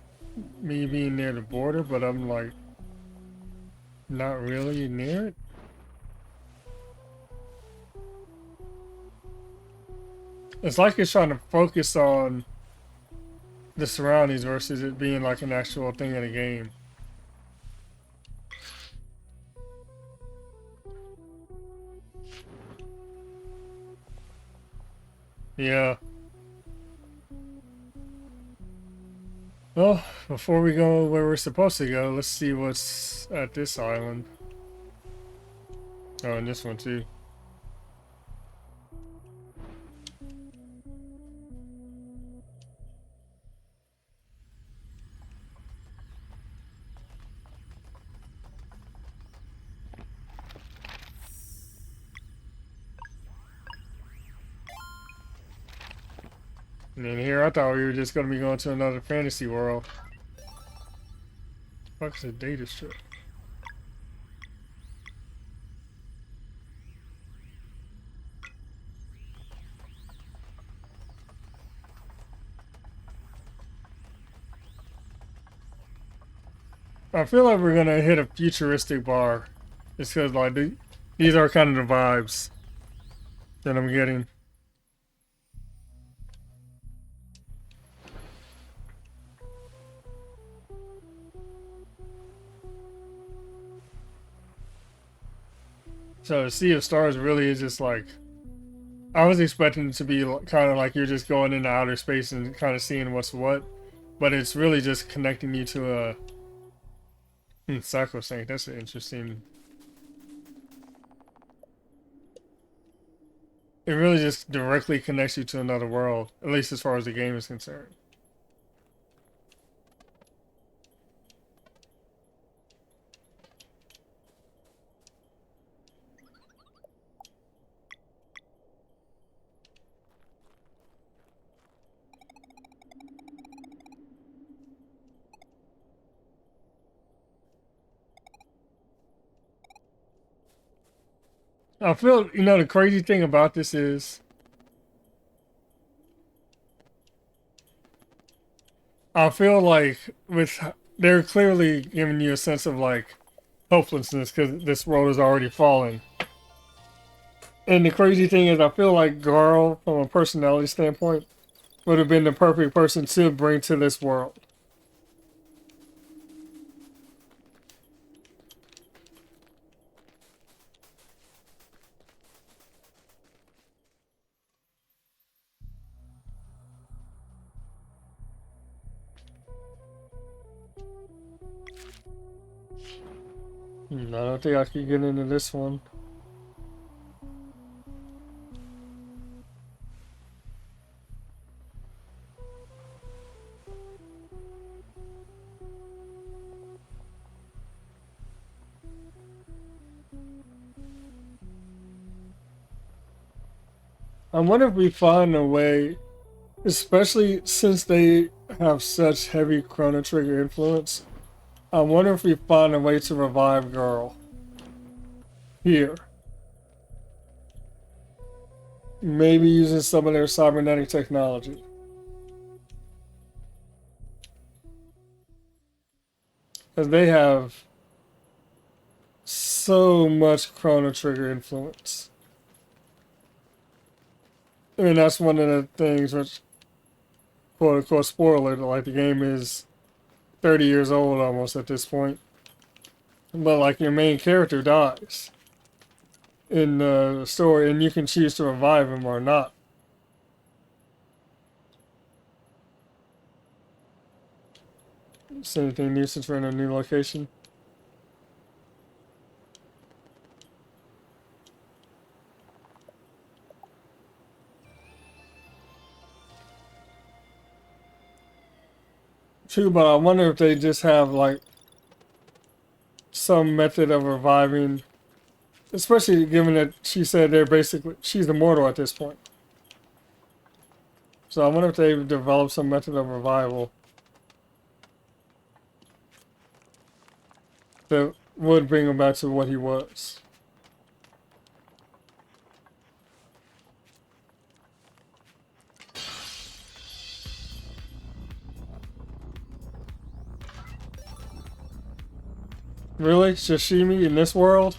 me being near the border, but I'm like... Not really near it. It's like it's trying to focus on the surroundings versus it being like an actual thing in a game. Yeah. Well, before we go where we're supposed to go, let's see what's at this island. Oh, and this one too. And then here, I thought we were just going to be going to another fantasy world. Fuck's a data strip? I feel like we're going to hit a futuristic bar. Just because, like, these are kind of the vibes that I'm getting. So, Sea of Stars really is just like, I was expecting it to be kind of like you're just going into outer space and kind of seeing what's what, but it's really just connecting you to a Sacrosanct. That's an interesting. It really just directly connects you to another world, at least as far as the game is concerned. I feel, you know, the crazy thing about this is, I feel like they're clearly giving you a sense of like hopelessness because this world is already falling. And the crazy thing is, I feel like Garl, from a personality standpoint, would have been the perfect person to bring to this world. I don't think I can get into this one. I wonder if we find a way, especially since they have such heavy Chrono Trigger influence, I wonder if we find a way to revive Girl here. Maybe using some of their cybernetic technology. Because they have so much Chrono Trigger influence. I mean, that's one of the things which, quote unquote, spoiler, like the game is 30 years old almost at this point. But like your main character dies in the story, and you can choose to revive him or not. See anything new since we're in a new location? True, but I wonder if they just have like some method of reviving, especially given that she said she's immortal at this point. So I wonder if they've developed some method of revival that would bring him back to what he was. Really? Sashimi in this world?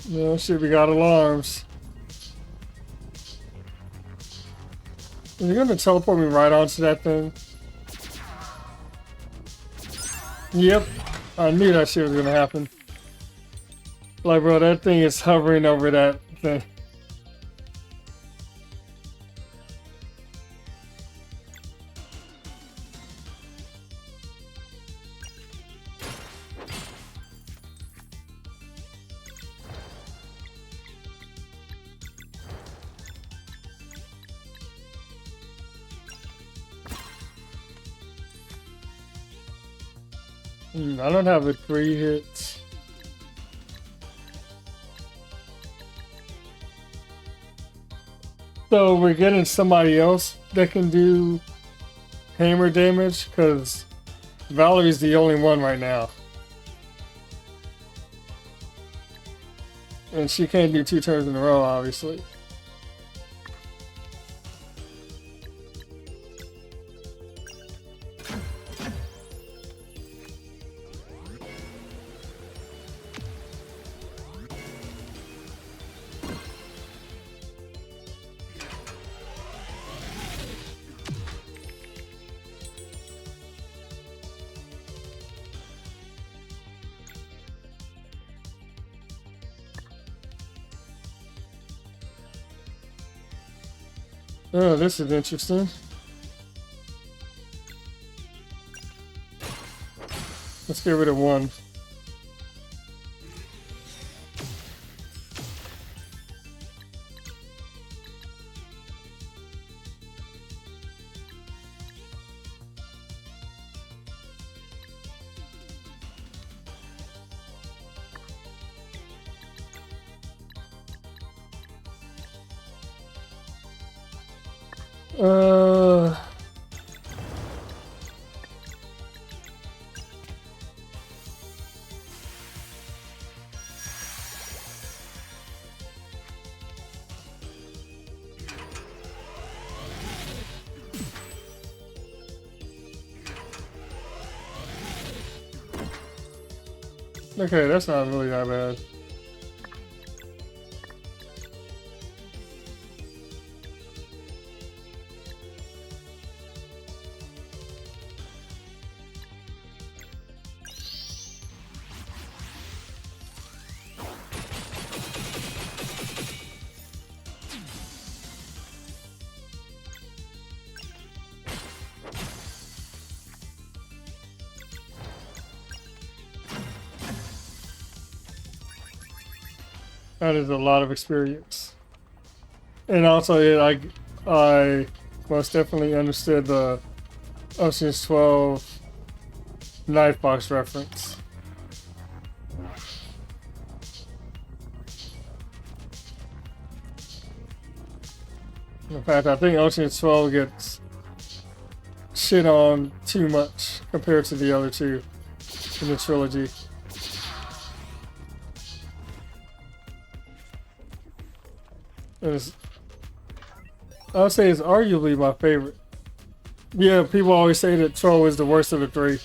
Yeah, shit, we got alarms. Is he gonna teleport me right onto that thing? Yep. I knew that shit was gonna happen. Like, bro, that thing is hovering over that thing. I don't have a 3 hits. So we're getting somebody else that can do hammer damage, because Valerie's the only one right now. And she can't do 2 turns in a row, obviously. Oh, this is interesting. Let's get rid of 1. Uh... Okay, that's not really that bad. That is a lot of experience. And also, I most definitely understood the Ocean's 12 knife box reference. In fact, I think Ocean's 12 gets shit on too much compared to the other 2 in the trilogy. I would say it's arguably my favorite. Yeah, people always say that 12 is the worst of the 3.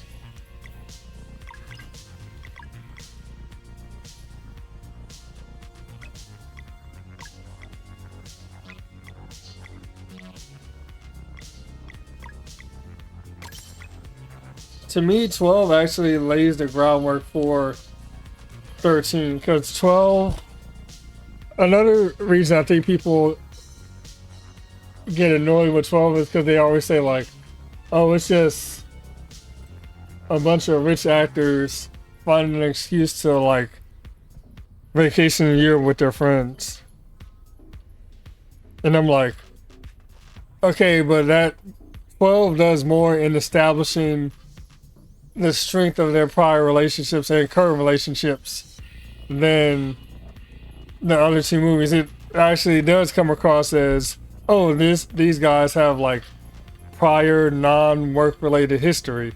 To me, 12 actually lays the groundwork for 13, because 12... Another reason I think people get annoyed with 12 is because they always say, like, oh, it's just a bunch of rich actors finding an excuse to, like, vacation in Europe with their friends. And I'm like, okay, but that 12 does more in establishing the strength of their prior relationships and current relationships than the other 2 movies. It actually does come across as, oh, these guys have like prior non-work related history.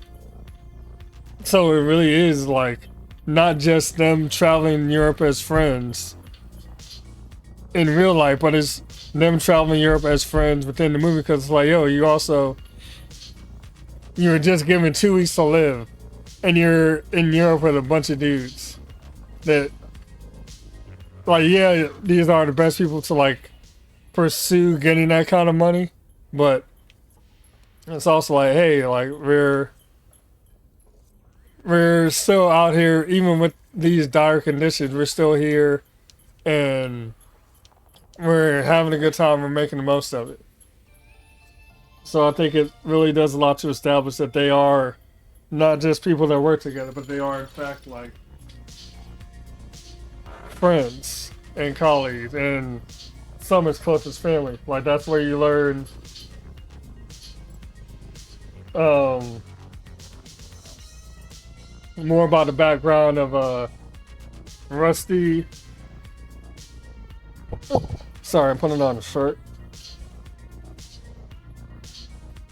So it really is like not just them traveling in Europe as friends in real life, but it's them traveling Europe as friends within the movie, because it's like, yo, you were just given 2 weeks to live and you're in Europe with a bunch of dudes that like, yeah, these are the best people to like pursue getting that kind of money, but it's also like, hey, like we're still out here, even with these dire conditions. We're still here, and we're having a good time. We're making the most of it. So I think it really does a lot to establish that they are not just people that work together, but they are in fact like friends and colleagues, and some as close as family. Like that's where you learn um, more about the background of Rusty. Sorry, I'm putting on a shirt.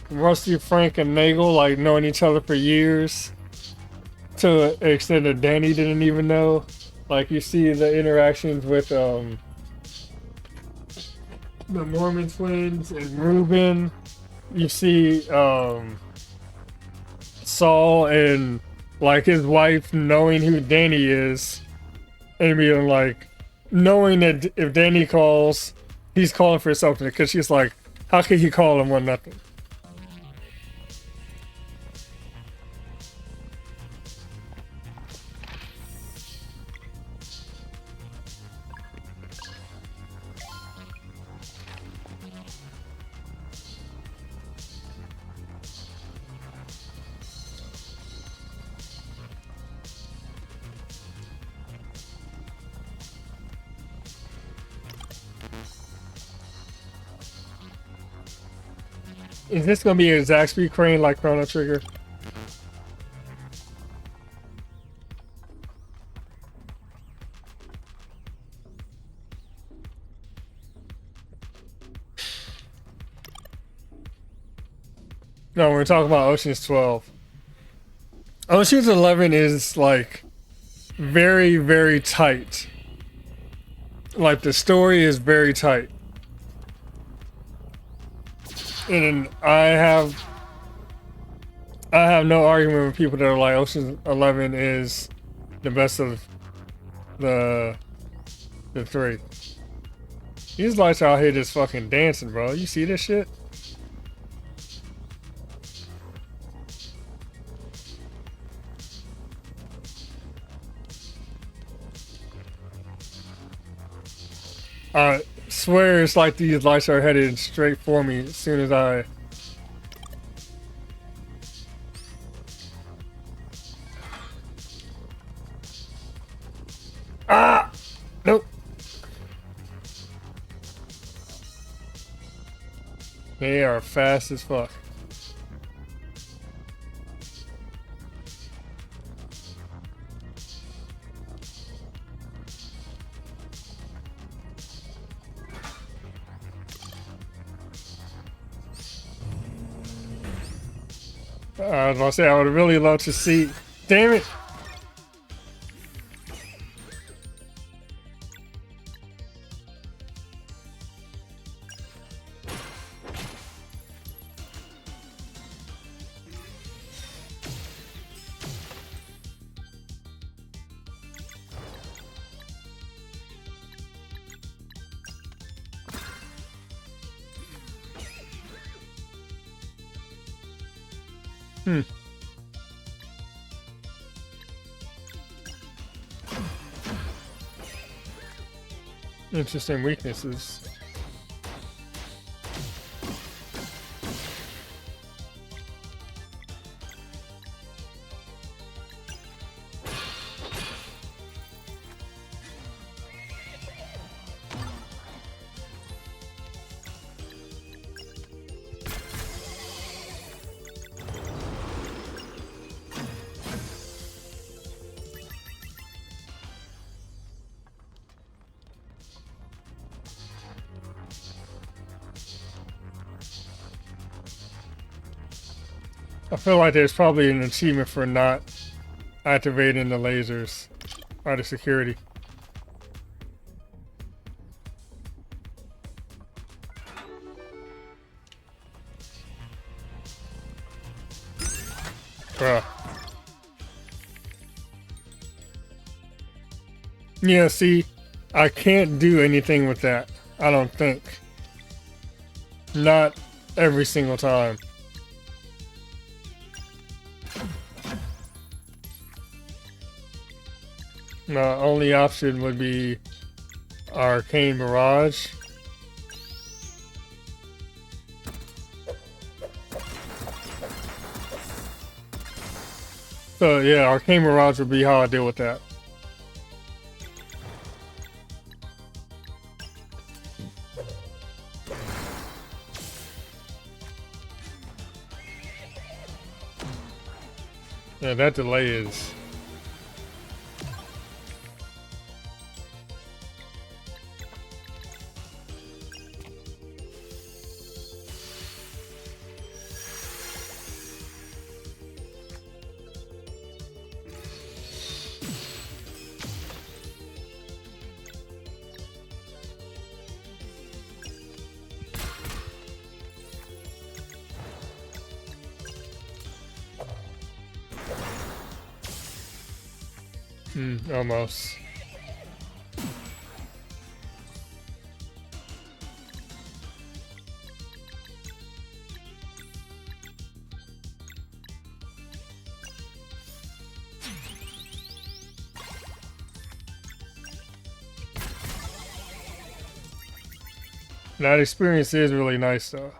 Rusty, Frank, and Nagel like knowing each other for years, to an extent that Danny didn't even know. Like you see the interactions with the Mormon twins and Ruben. You see Saul and like his wife knowing who Danny is and being like knowing that if Danny calls, he's calling for something because she's like, how can he call him one nothing? Is this gonna be a Zaxby crane like Chrono Trigger? No, we're talking about Ocean's 12. Ocean's 11 is like very, very tight. Like the story is very tight. And I have no argument with people that are like Ocean's 11 is the best of the three. These lights out here just fucking dancing, bro. You see this shit? I swear it's like these lights are headed straight for me as soon as I... Ah! Nope. They are fast as fuck. I was gonna say, I would really love to see. Damn it! Hmm. Interesting weaknesses. I feel like there's probably an achievement for not activating the lasers or the security. Bruh. Yeah, see, I can't do anything with that. I don't think. Not every single time. The only option would be Arcane Barrage. So yeah, Arcane Mirage would be how I deal with that. Yeah, that delay is... almost. That experience is really nice though.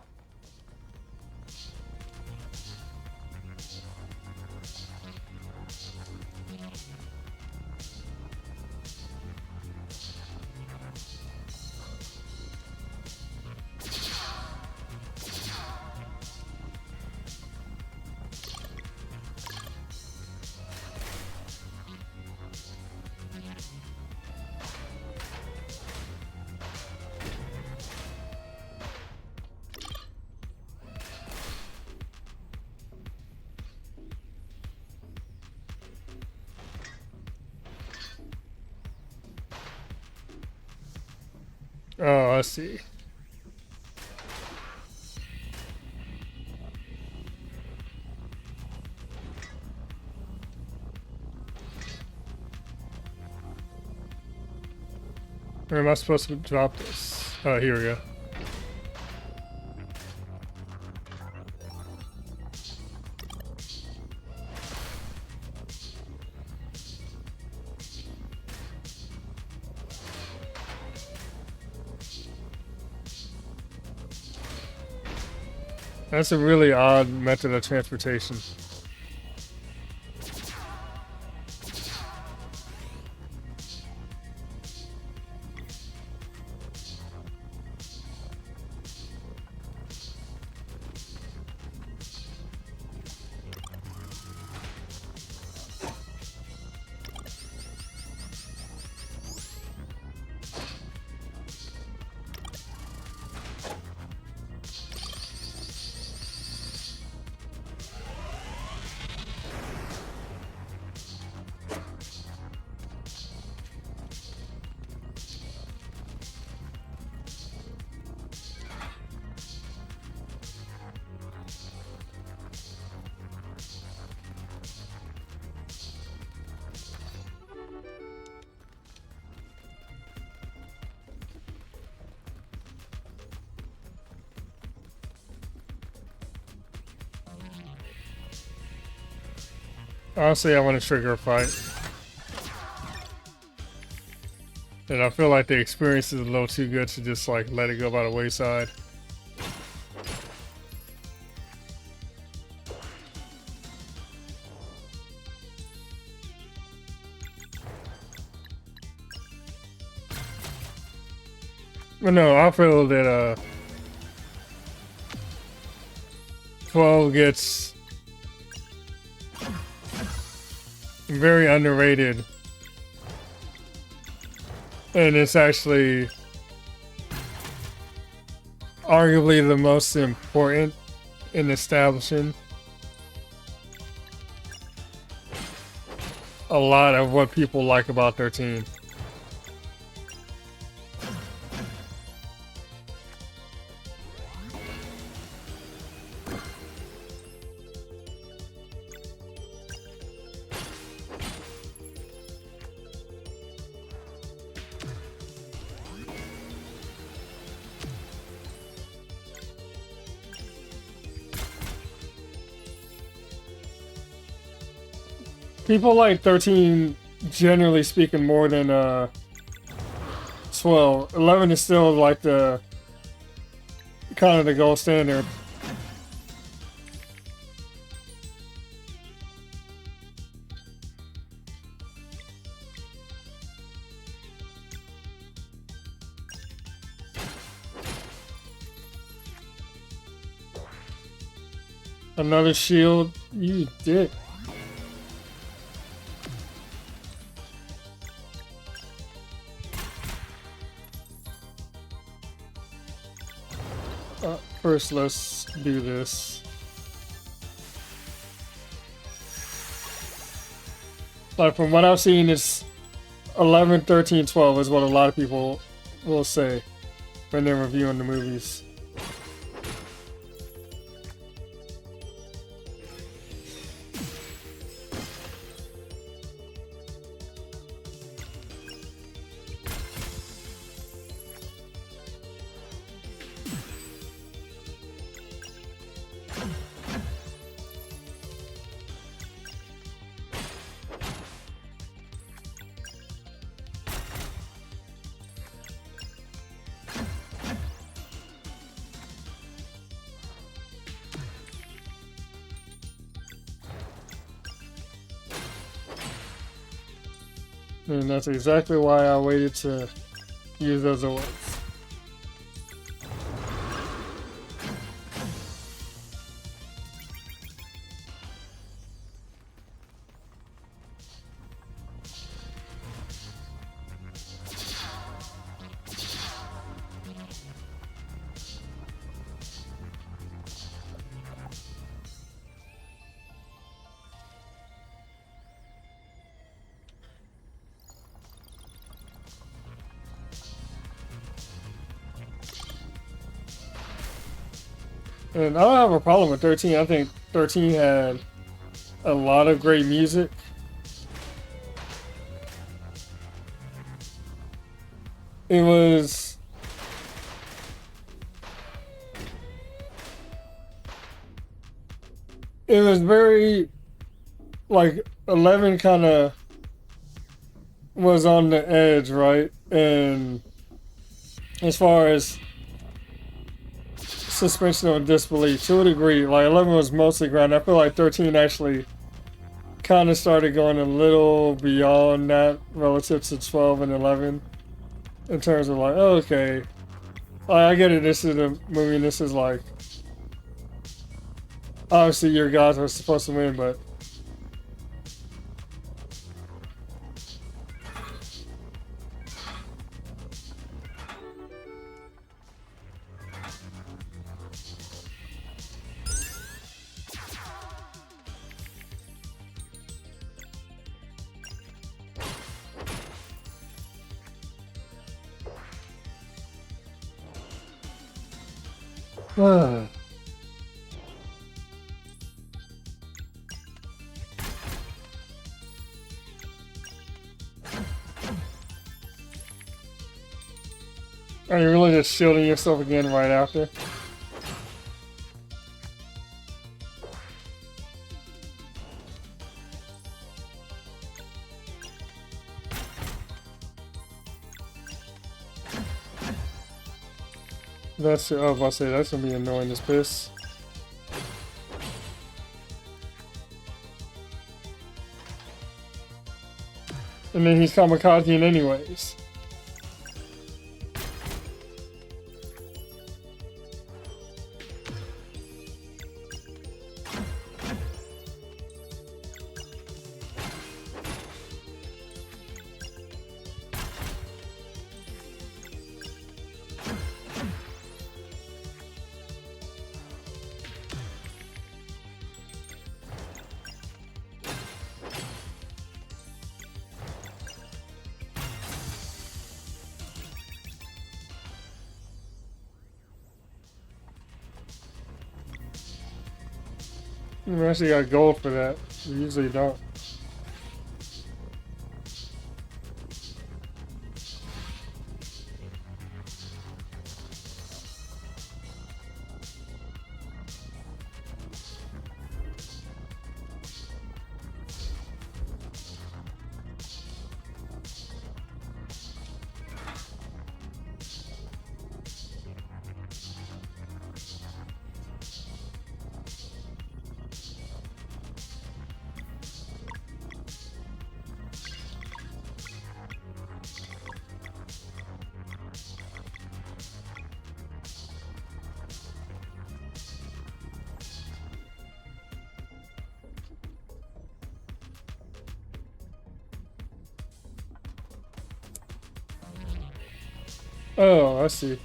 Oh, I see. Where am I supposed to drop this? Oh, here we go. That's a really odd method of transportation. Honestly, I want to trigger a fight. And I feel like the experience is a little too good to just like let it go by the wayside. But no, I feel that 12 gets very underrated, and it's actually arguably the most important in establishing a lot of what people like about their team. People like 13, generally speaking, more than 12. 11 is still like the kind of the gold standard. Another shield, you dick. First, let's do this. Like, from what I've seen, it's 11, 13, 12 is what a lot of people will say when they're reviewing the movies. And that's exactly why I waited to use those awards. And I don't have a problem with 13. I think 13 had a lot of great music. It was very, like, 11 kind of was on the edge, right? And as far as suspension of disbelief, to a degree, like 11 was mostly grounded. I feel like 13 actually kind of started going a little beyond that relative to 12 and 11 in terms of like, oh, okay, like, I get it, this is a movie and this is like, obviously your guys are supposed to win, but are you really just shielding yourself again right after? That's, I was about to say, that's gonna be annoying as piss. And then he's kamikazeing anyways. We actually got gold for that. We usually don't. Oh, I see.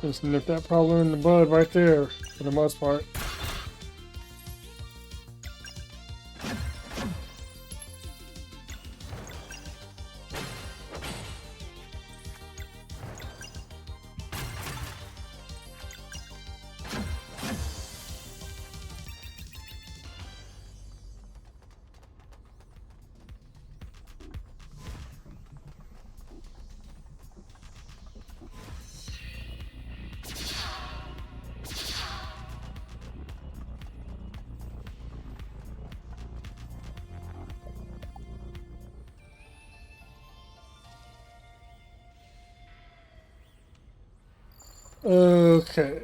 Just nip that problem in the bud right there, for the most part. Okay.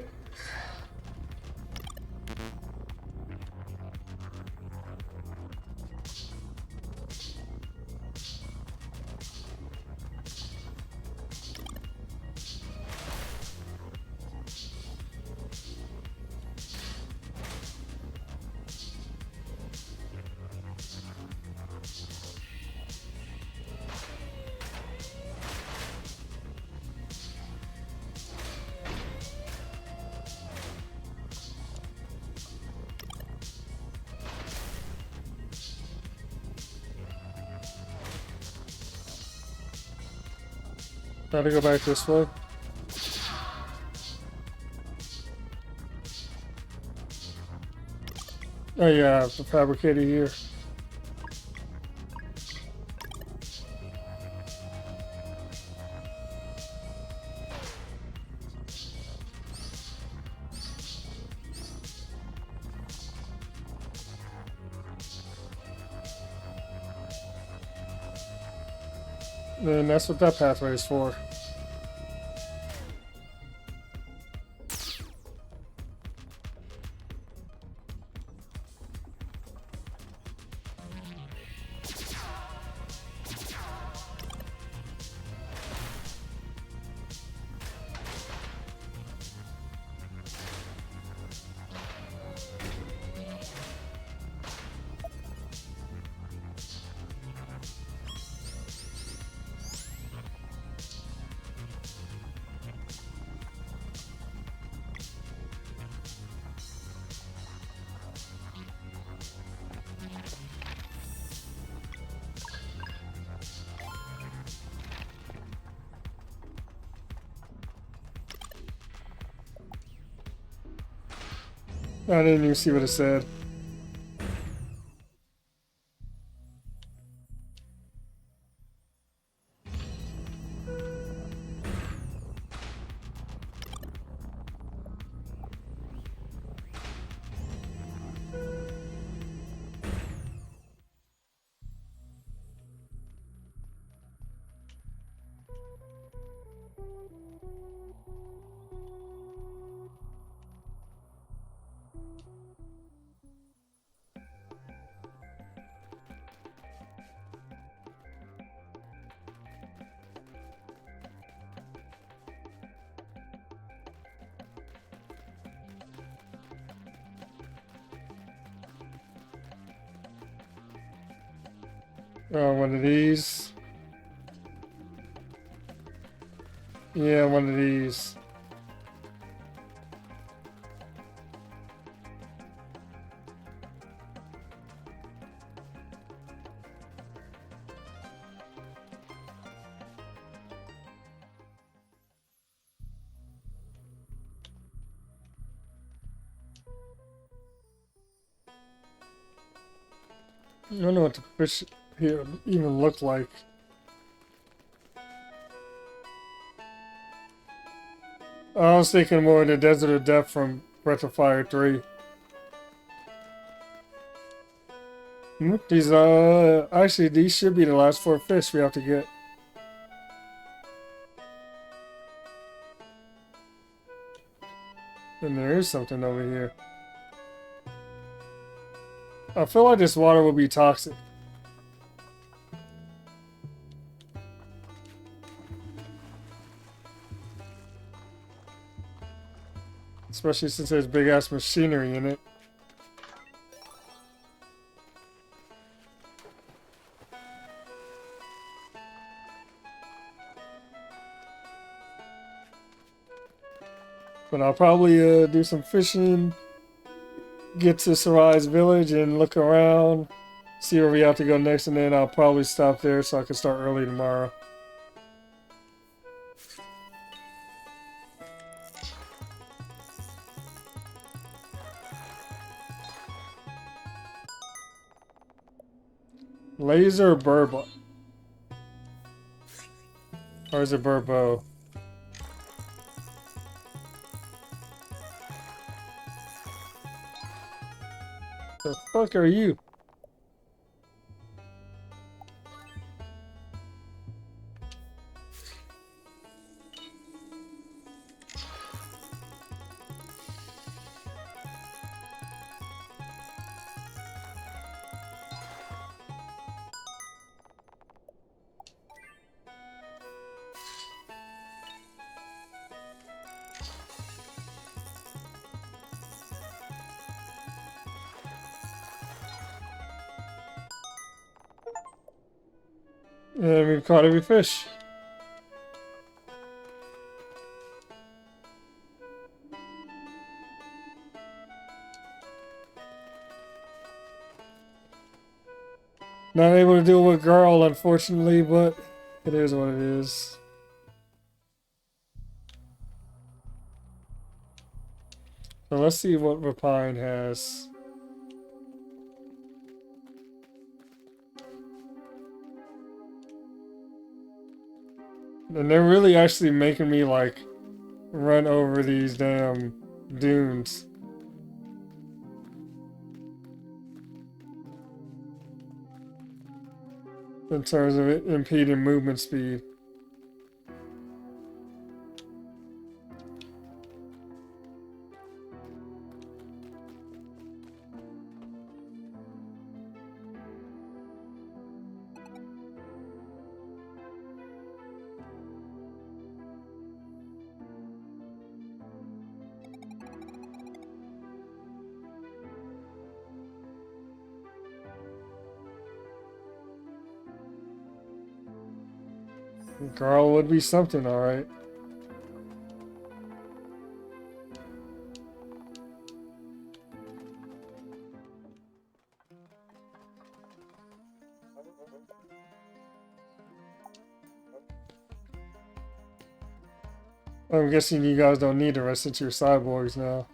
Gotta go back this way. Oh yeah, the fabricator here. Then that's what that pathway is for. I didn't even see what it said. One of these. Yeah, one of these. I don't know what the fish here even look like. I was thinking more of the Desert of Death from Breath of Fire 3. These, actually, these should be the last 4 fish we have to get. And there is something over here. I feel like this water will be toxic. Especially since there's big ass machinery in it. But I'll probably do some fishing, get to Sarai's village and look around, see where we have to go next, and then I'll probably stop there so I can start early tomorrow. Laser Burbo. Or is it Burbo? The fuck are you? And we've caught every fish. Not able to do it with Girl, unfortunately, but it is what it is. So let's see what Rapine has. And they're really actually making me, like, run over these damn dunes. In terms of it impeding movement speed. Girl would be something, alright. I'm guessing you guys don't need the rest since you're cyborgs now.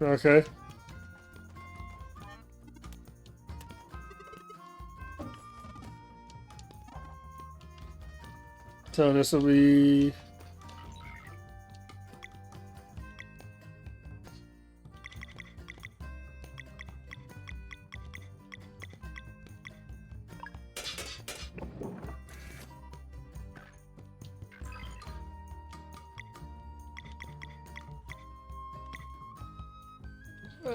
Okay. So this will be...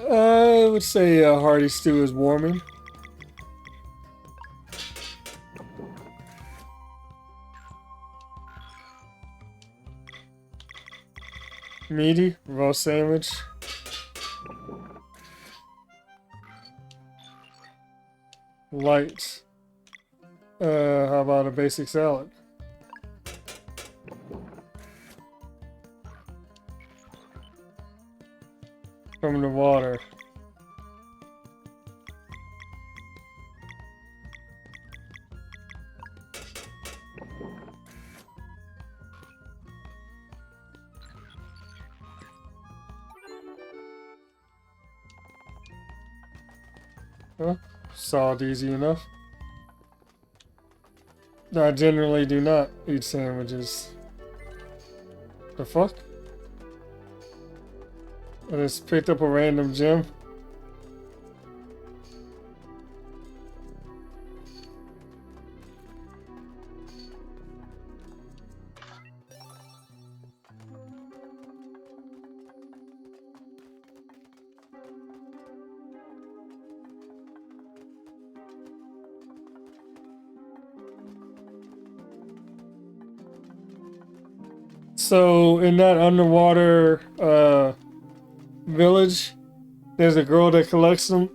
I would say hearty stew is warming. Meaty, roast sandwich. Light. How about a basic salad? From the water. Huh? Solid easy enough. I generally do not eat sandwiches. The fuck? I just picked up a random gem. So in that underwater village, there's a girl that collects them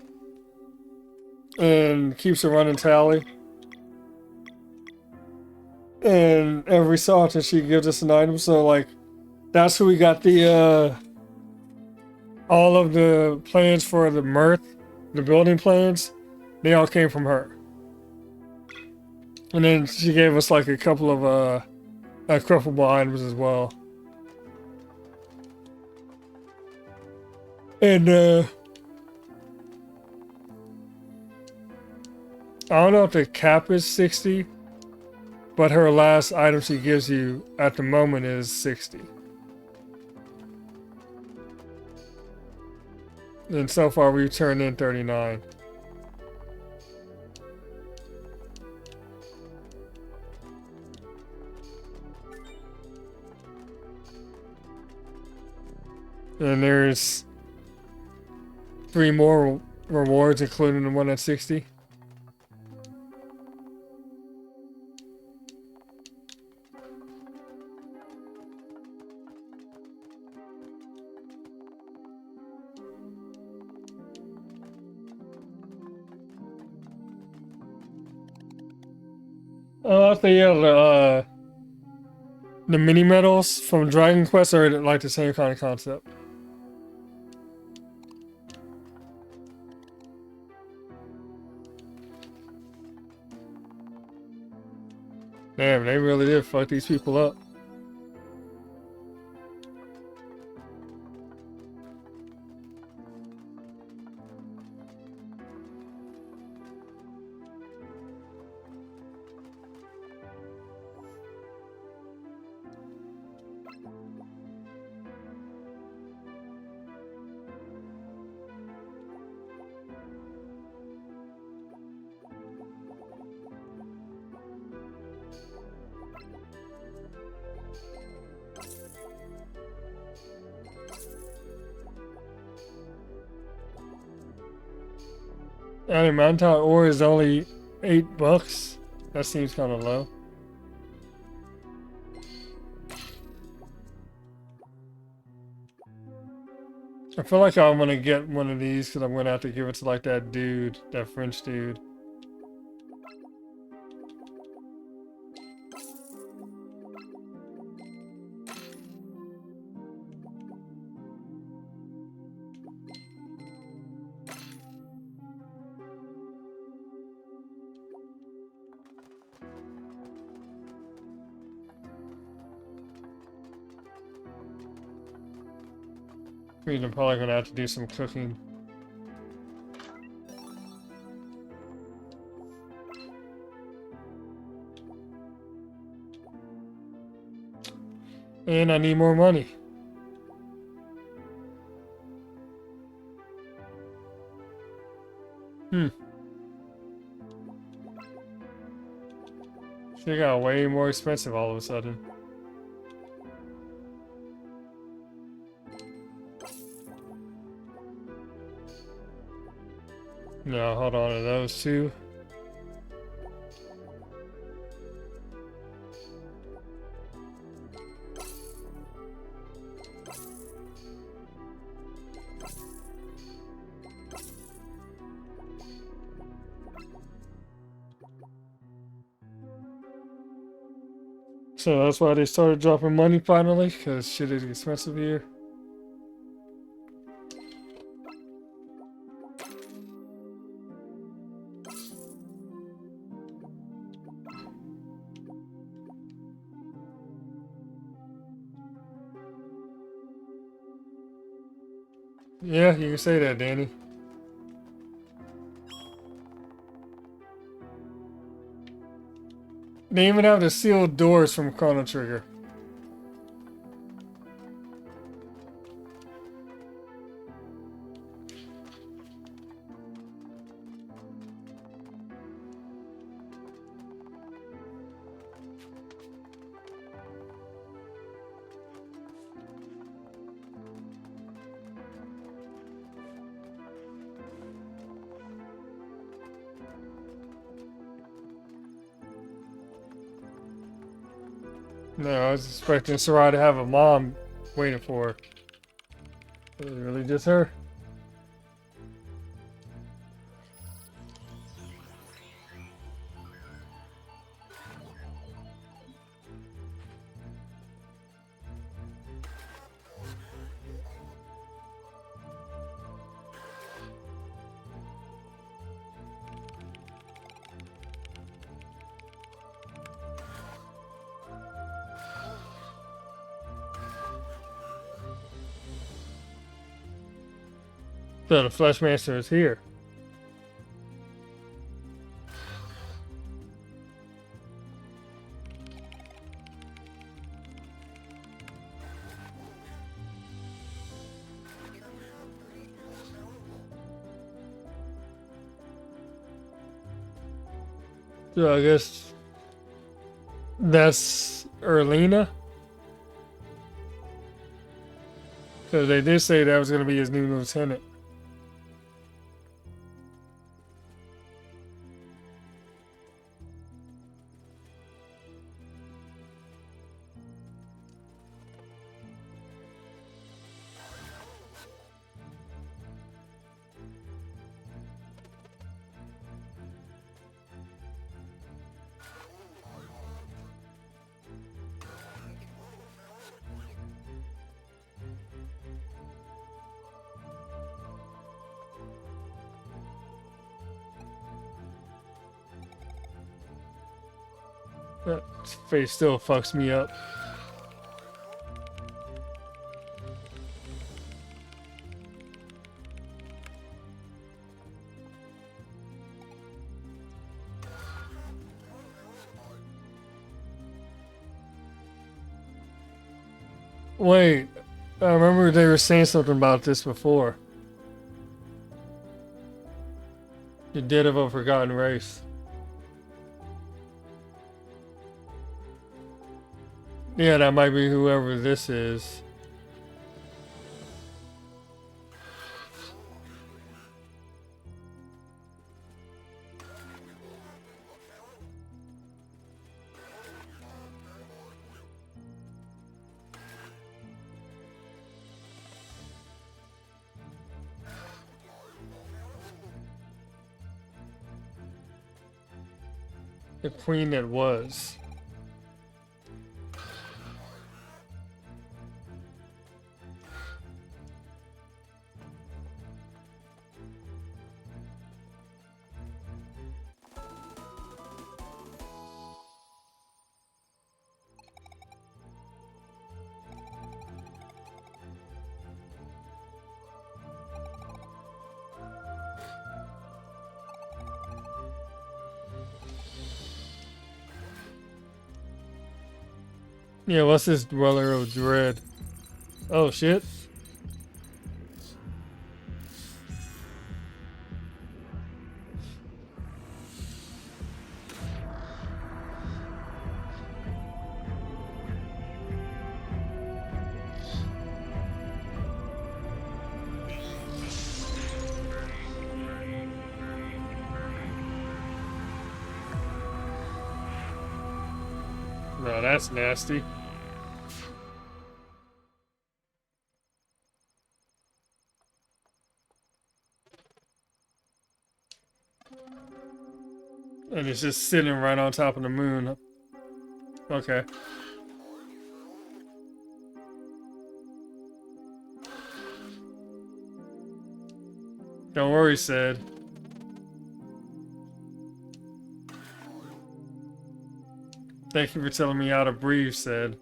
and keeps a running tally. And every so often she gives us an item. So like, that's who we got the all of the plans for the Mirth, the building plans. They all came from her. And then she gave us like a couple of equipable items as well. And I don't know if the cap is 60, but her last item she gives you at the moment is 60. And so far we've turned in 39. And there's 3 more rewards, including the one at 60. I think yeah, the mini medals from Dragon Quest are like the same kind of concept. Damn, they really did fuck these people up. Adamantine ore is only $8. That seems kind of low. I feel like I'm gonna get one of these because I'm gonna have to give it to like that dude, that French dude. Means I'm probably gonna have to do some cooking. And I need more money. She got way more expensive all of a sudden. No, hold on to those two. So that's why they started dropping money finally, because shit is expensive here. Yeah, you can say that, Danny. They even have the sealed doors from Chrono Trigger. No, I was expecting Sarai to have a mom waiting for her. It was really just her. So the Fleshmaster is here. So I guess that's Erlina. Because they did say that was going to be his new lieutenant. That face still fucks me up. Wait, I remember they were saying something about this before. The dead of a forgotten race. Yeah, that might be whoever this is. The queen that was. Yeah, what's this Dweller of Dread? Oh shit. No, that's nasty. And it's just sitting right on top of the moon. Okay. Don't worry, Sid. Thank you for telling me how to breathe, Sid.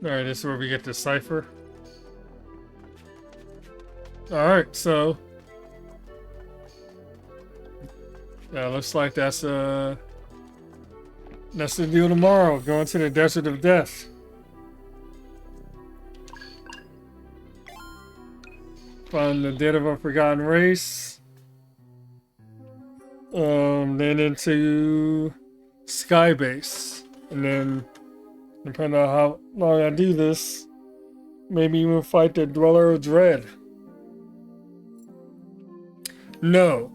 Alright, this is where we get the cipher. Alright, so yeah, looks like that's the deal tomorrow. Going to the Desert of Death. Find the dead of a forgotten race. Then into Skybase. And then depending on how long I do this, maybe even fight the Dweller of Dread. No.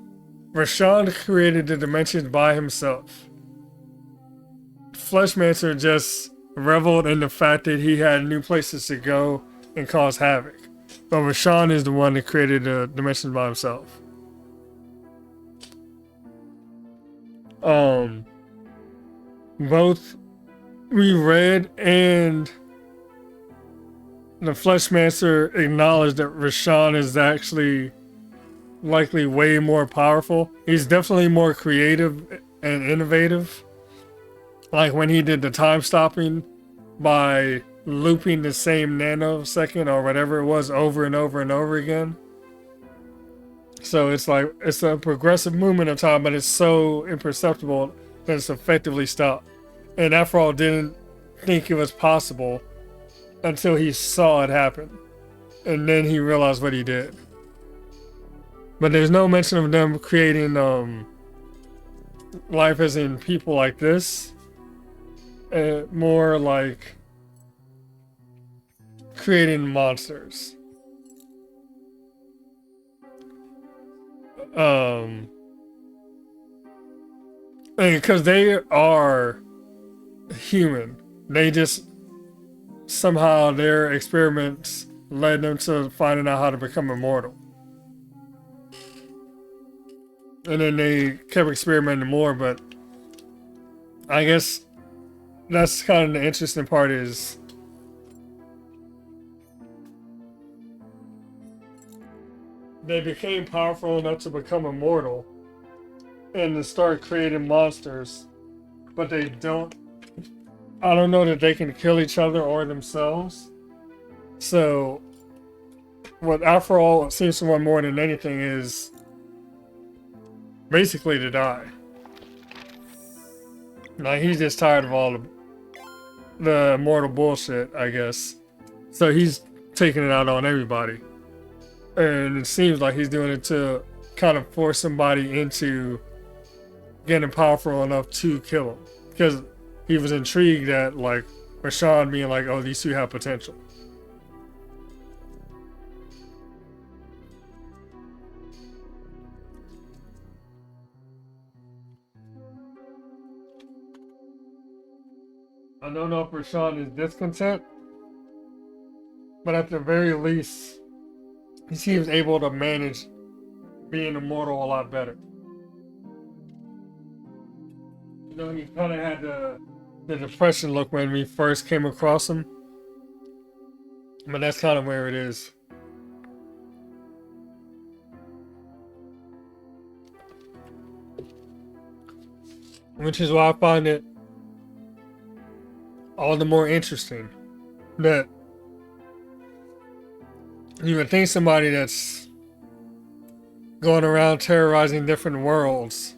Rashawn created the dimensions by himself. Fleshmancer just reveled in the fact that he had new places to go and cause havoc. But Rashawn is the one that created the dimensions by himself. Both Reread and the Fleshmancer acknowledged that Rashawn is actually likely way more powerful. He's definitely more creative and innovative. Like when he did the time stopping by looping the same nanosecond or whatever it was over and over and over again. So it's like, it's a progressive movement of time, but it's so imperceptible that it's effectively stopped. And Aphrodite didn't think it was possible until he saw it happen. And then he realized what he did. But there's no mention of them creating life as in people like this. More like creating monsters. And because they are human, they just somehow their experiments led them to finding out how to become immortal. And then they kept experimenting more, but I guess that's kind of the interesting part is they became powerful enough to become immortal and to start creating monsters, but they don't, I don't know that they can kill each other or themselves. So what Aphro seems to want more than anything is basically to die. Like he's just tired of all the immortal bullshit, I guess. So he's taking it out on everybody. And it seems like he's doing it to kind of force somebody into getting powerful enough to kill him. Because he was intrigued at like Rashawn being like, oh, these two have potential. I don't know if Rashawn is discontent, but at the very least, he seems able to manage being immortal a lot better. You know, he kind of had the depression look when we first came across him, but that's kind of where it is. Which is why I find it all the more interesting that you would think somebody that's going around terrorizing different worlds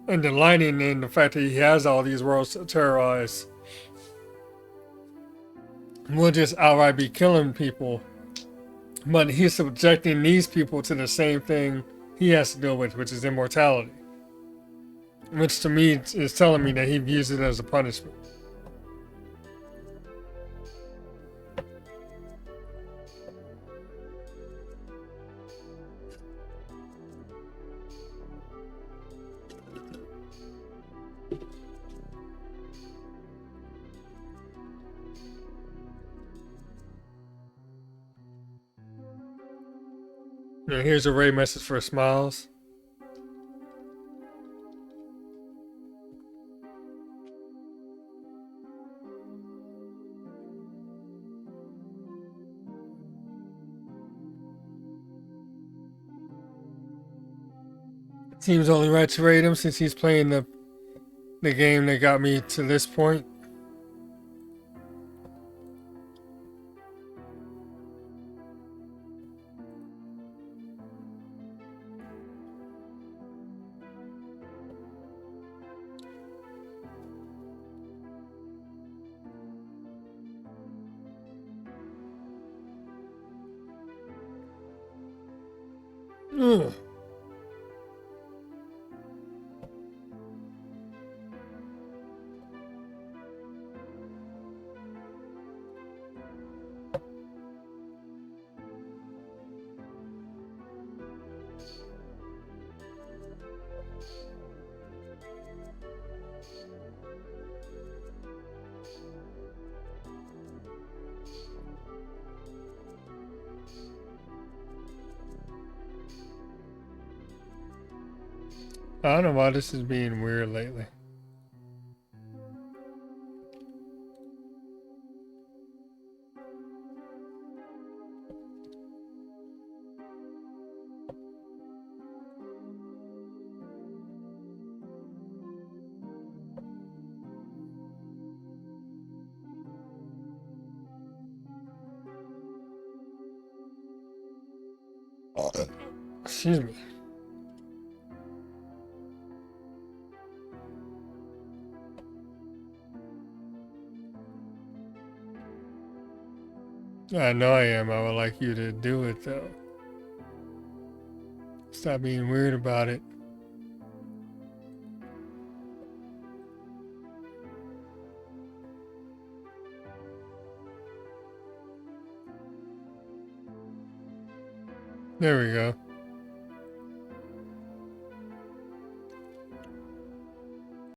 and delighting in the fact that he has all these worlds to terrorize will just outright be killing people. But he's subjecting these people to the same thing he has to deal with, which is immortality. which to me is telling me that he views it as a punishment. And here's a Ray message for Smiles. Seems only right to rate him since he's playing the game that got me to this point. Ugh. I don't know why this is being weird lately. Excuse me. I know I am. I would like you to do it though. Stop being weird about it. There we go.